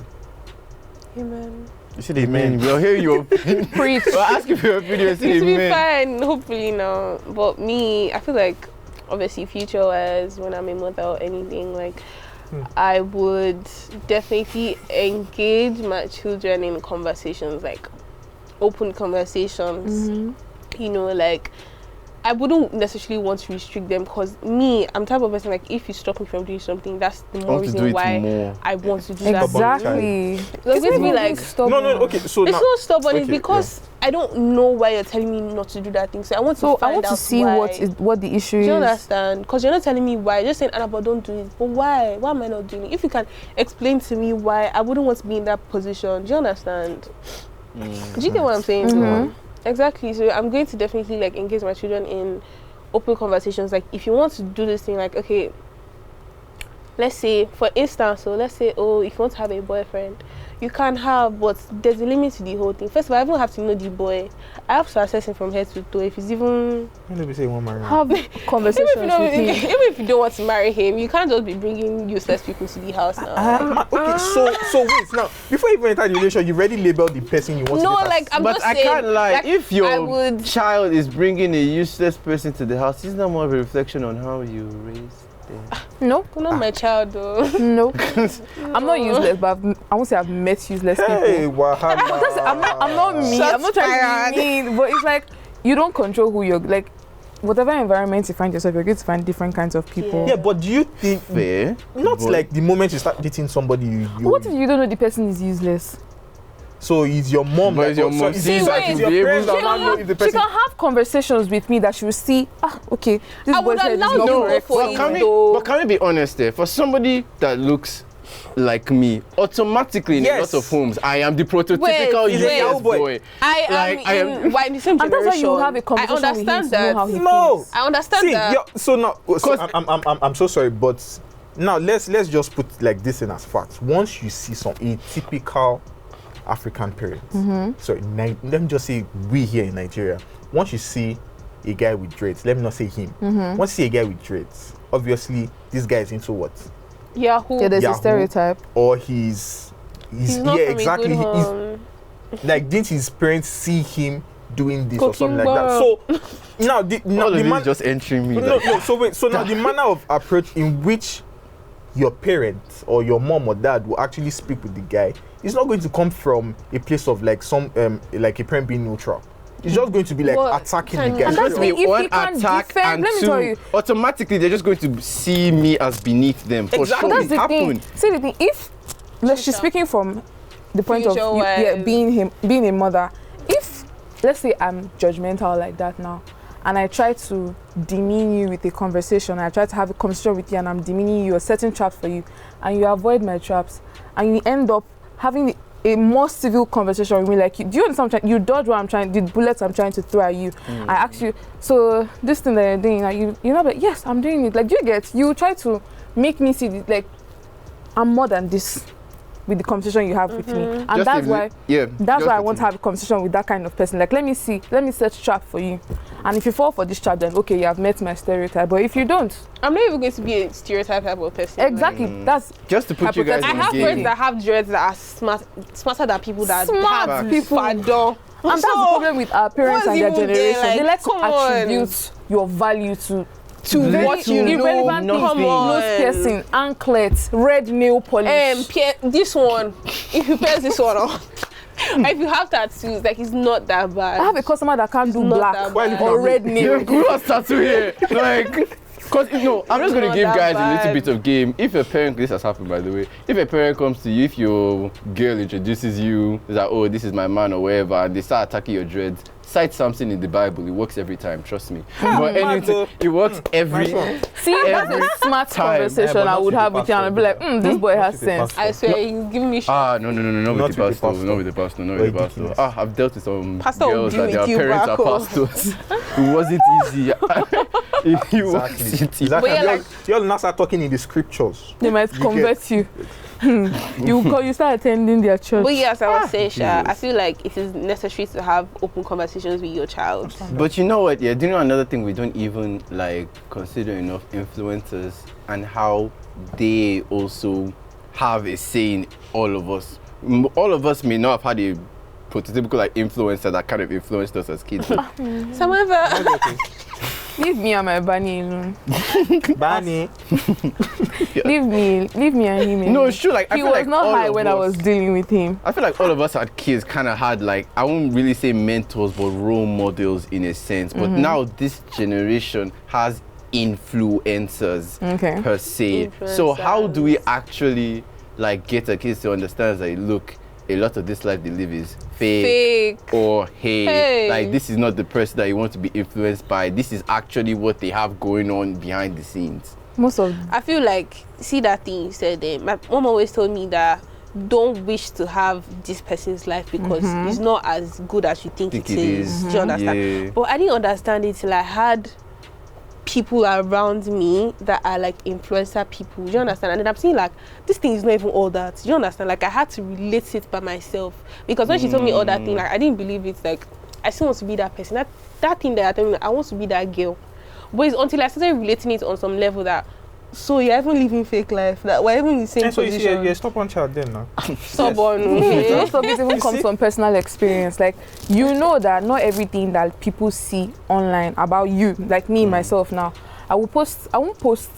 Amen. You said amen. We'll hear your opinion. Preach. We'll ask you for your opinion. You said It will be amen. fine, hopefully now. But me, I feel like obviously future-wise, when I'm a mother or anything, like I would definitely engage my children in conversations, like open conversations. You know, like I wouldn't necessarily want to restrict them, because me, I'm the type of person, like if you stop me from doing something, that's the more reason why I want to do that. Exactly. It's going to be like, No, okay. So it's now, not stubborn. okay, It's because I don't know why you're telling me not to do that thing. So I want to find out see why. what the issue Do you is. understand? Because you're not telling me why. You're just saying, Anna, but don't do it. But why? Why am I not doing it? If you can explain to me why, I wouldn't want to be in that position. Do you understand? Do you get what I'm saying? So, exactly. So I'm going to definitely like engage my children in open conversations. Like if you want to do this thing, like okay, let's say for instance, so let's say, oh, if you want to have a boyfriend, you can have, but there's a limit to the whole thing. First of all, I even have to know the boy. I have to assess him from head to toe. If he's even let me say one more. Have conversations even with me. if you don't want to marry him, you can't just be bringing useless people to the house now. Okay, so wait now. Before you even enter the relationship, you already labeled the person you want No, to get like I'm But just I saying, can't lie. like, If I your would, child is bringing a useless person to the house, isn't that more of a reflection on how you raised them? No, not my child though. no. I'm not useless, but I won't say I've met useless people. Hey, Wahala. I'm not mean. I'm not trying to be mean, but it's like you don't control who you're like. Whatever environment you find yourself, you're going to find different kinds of people. Yeah, but do you think Fair. not but like the moment you start dating somebody, you What if you don't know the person is useless? so is your mom? But like, is your so mom- is See, it like wait, is your be able parents to- that not know if the She person? can have conversations with me that she will see. Okay, this I would boyfriend is allow not you to correct. go for But it. can we, though. but can we be honest there? For somebody that looks like me, automatically in a Yes. lot of homes, I am the prototypical Wait, useless wait. boy. I am Like, I am- in the same And generation. that's why you have a conversation I with him understand to know that. how he No. thinks. I understand See, that. yeah, so now, so 'Cause- I'm so sorry, but now let's just put like this in as facts. Once you see a typical African parent, sorry, let me just say we here in Nigeria. Once you see a guy with dreads, let me not say him. Once you see a guy with dreads, obviously this guy is into what? Yahoo. Yeah, there's Yahoo. a stereotype. Or he's not yeah, from exactly. A good He's, home. like didn't his parents see him doing this or Cooking something like that? So now All the of man this just entering me. no, like, no. So wait. So now the manner of approach in which your parents or your mom or dad will actually speak with the guy, it's not going to come from a place of like some like a parent being neutral. It's just going to be like attacking the guy. And that's Be if you one can't attack defend, and let me tell two, you. automatically they're just going to see me as beneath them. For Exactly. sure, That's it the thing. happened. See the thing, if she's speaking from the point of Future being a mother, if let's say I'm judgmental like that now, and I try to demean you with a conversation, I try to have a conversation with you and I'm demeaning you or setting traps for you, and you avoid my traps, and you end up having a more civil conversation with me, like, do you understand what I'm trying? You dodge what I'm trying, the bullets I'm trying to throw at you. I ask you, so this thing that you're doing, like, you're not like, yes, I'm doing it. Like, do you get? You try to make me see like I'm more than this with the conversation you have with me, and Just that's why I want to have a conversation with that kind of person. Like, let me set trap for you, and if you fall for this trap, then okay, you have met my stereotype. But if you don't, I'm not even going to be a stereotype type of person. exactly, that's Just to put you guys I in have the friends game. that have dreads that are smarter than people that Smart have people. fado. and that's the problem with our parents what's and their even there? generation. Like, They like to come on. attribute your value to Very what you know. irrelevant things. Come on. Nose piercing, anklets, red nail polish. This one, if you pierce this one on, if you have tattoos, like, it's not that bad. I have a customer that can't do not black that bad. or red nail. Yeah, good at tattoo here. Like, because I'm just going Not to give that guys a bad. little bit of game. If a parent, this has happened by the way, if a parent comes to you, if your girl introduces you, is like, oh, this is my man or whatever, and they start attacking your dreads, cite something in the Bible. It works every time, trust me. But anything, it works every See, that's a smart time. conversation but I not would with have the with you, and I'd be like, this boy has sense. I swear, he's giving me shit. no, not Not with the pastor, not with the pastor, not with the pastor. Ridiculous. I've dealt with some Pastor will girls deal that their with you parents back are home. pastors. It wasn't easy. It wasn't easy. Exactly. But yeah, like- You'll now start talking in the scriptures. They might convert you. You start attending their church. But yes, I was saying, Sha, Jesus. I feel like it is necessary to have open conversations with your child. But you know what? Yeah, do you know another thing we don't even like consider enough? Influencers and how they also have a say in all of us. All of us may not have had a prototypical like influencer that kind of influenced us as kids. Samantha. Leave me and my bunny alone. Barney. Leave me and him alone. No, it's true. Like I He feel was like not all high of when I us- was dealing with him. I feel like all of us had kids kind of had like, I won't really say mentors, but role models in a sense. But now this generation has influencers Okay. per se. So how do we Influencers. actually like get a kids to understand that look, a lot of this life they live is fake. Fake. Or Hey. like this is not the person that you want to be influenced by. This is actually what they have going on behind the scenes. Most of I feel like, see that thing you said there, my mom always told me that don't wish to have this person's life because it's not as good as you think it is. Do you understand? Yeah. But I didn't understand it till I had people around me that are like influencer people. Do you understand? And then I'm seeing like this thing is not even all that. Do you understand? Like I had to relate it by myself because when she told me all that thing, like I didn't believe it. Like I still want to be that person. That thing that I told me, I want to be that girl. But it's until I started relating it on some level that so you're even living fake life. That we're even in the same And so you see, position. you're a stubborn child then now. Stubborn. most of it even comes from personal experience. Like you know that not everything that people see online about you, like me myself now, I won't post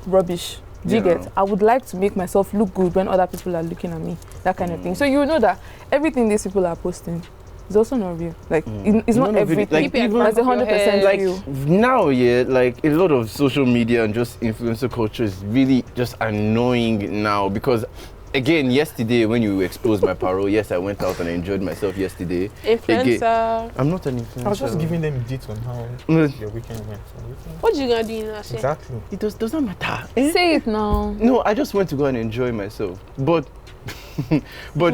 rubbish. Do you Yeah. get? I would like to make myself look good when other people are looking at me, that kind of thing. So you know that everything these people are posting is also not real. Like it's not None of it- everything. like, even- That's 100% Like real. now, yeah, like a lot of social media and just influencer culture is really just annoying now because, again, yesterday when you exposed my parole, yes, I went out and I enjoyed myself yesterday. Influencer. I'm not an influencer. I was just giving them details on how Mm. your weekend went. What you gonna do now? Shay? Exactly. It does not matter. Eh? Say it now. No, I just went to go and enjoy myself. But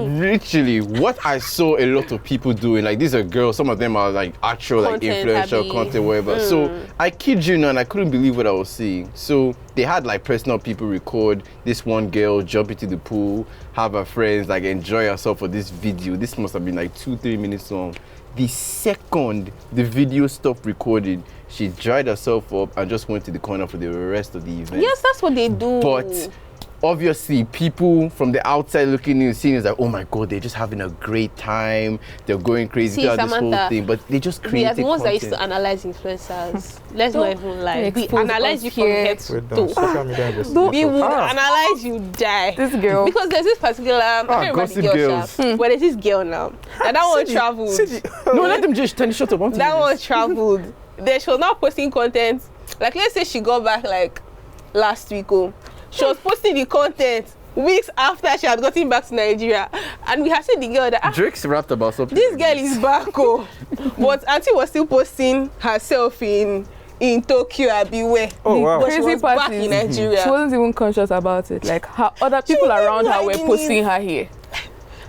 literally, what I saw a lot of people doing, like these are girls, some of them are like actual like Content influential heavy. content, whatever. So I kid you not, and I couldn't believe what I was seeing. So they had like personal people record this one girl jump into the pool, have her friends like enjoy herself for this video. This must have been like 2-3 minutes long. The second the video stopped recording, she dried herself up and just went to the corner for the rest of the event. Yes, that's what they do. But obviously people from the outside looking in, seeing is like, oh my god, they're just having a great time, they're going crazy throughout this whole thing, but they just We create are the ones that used content. to analyze influencers. Let's not even lie. We expose analyze us you from here. head We're to done. toe. Social media We investigation. would analyze you die. This girl. Because there's this particular I can't remember the gossip girl, girls. sha. But there's this girl now. And that one traveled. No, let them just tell you, shut up. I'm That telling you one this. traveled. Then she was now posting content. Like let's say she got back like last week. Oh, she was posting the content weeks after she had gotten back to Nigeria, and we had seen the girl that Drake's rapped about something. this girl is back. Oh, but Auntie was still posting herself in Tokyo. I beware. Oh, wow. But she Crazy was back part is in Nigeria. she wasn't even conscious about it. Like her other people wasn't around her were liking posting her here.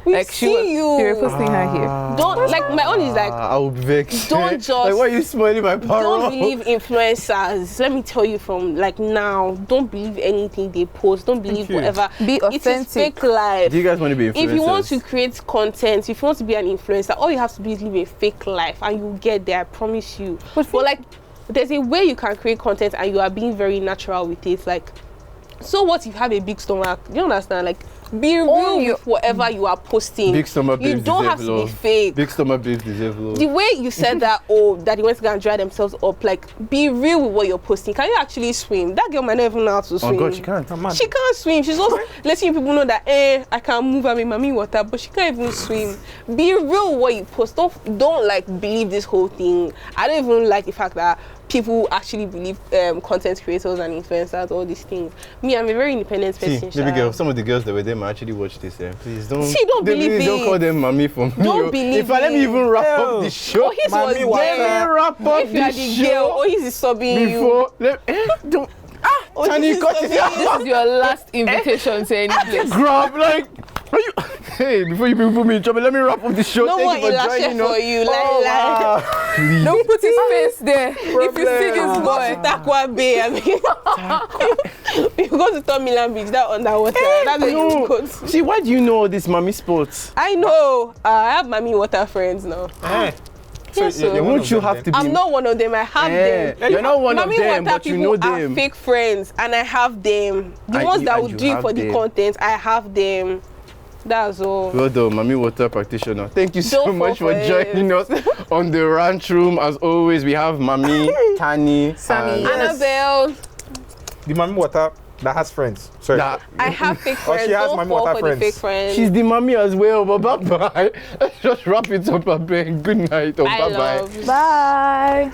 We Like see she was, you. they were posting her here. Don't like my own is like I will be vexed. Don't just- like, why are you spoiling my power? don't believe influencers. Let me tell you from like now. Don't believe anything they post. Don't believe you. whatever. Be It is authentic. fake life. Do you guys want to be influencers? If you want to create content, if you want to be an influencer, all you have to do is live a fake life and you'll get there, I promise you. But like, there's a way you can create content and you are being very natural with it. Like, so what if you have a big stomach? Do you understand? Like, be real your- with whatever you are posting. Big stomach You babes don't deserve have to be love. fake. Big stomach babes deserve love. The way you said that, that they went to go and dry themselves up, like, be real with what you're posting. Can you actually swim? That girl might not even know how to swim. Oh god, she can't. She can't swim. She's also letting people know that I can move. I'm in mommy water, but she can't even swim. Be real with what you post. Don't like believe this whole thing. I don't even like the fact that people actually believe content creators and influencers, all these things. Me, I'm a very independent See, person. baby sha. girl, some of the girls that were there might actually watch this. Please don't. See, don't believe please don't it. call them mommy for me. Don't oh. believe If I let me it. even wrap Hell. up the show. Oh, his was Mommy water. Let me there. wrap up If you are the the show girl, oh, he's subbing you. before. Don't. Oh, Tani, this is cut it subbing out. you. This is your last invitation to any place. Grab like. Are you? Hey, before you people put me in trouble, let me wrap up the show. No more Thank you for Elashe joining for us. you. Like, Oh, wow. Please. Don't put his face there. If you see this boy, Takwa Bay, I mean, you go to Tom Milan Beach, that underwater. That's where you No. go to. See, why do you know all this mommy sports? I know. I have mommy water friends now. Eh. Yes, so- you're one Won't of you them have to then. be? I'm not one of them. I have them. You're not one Mommy of them, water but you people know are them. fake friends, and I have them. The And ones you- that and will you do it have for the them. content, I have them. That's all. Well done, Mommy Water Practitioner. Thank you so Don't much fall for for it. joining us on the ranch room. As always, we have Mommy, Tani, Sammy. and Annabelle, The mommy water that has friends. Sorry. that. I have fake friends. she has Don't mommy fall water for friends. the fake friends. She's the mommy as well, but bye bye. Let's just wrap it up a bit. Good night, or I bye bye. love. bye.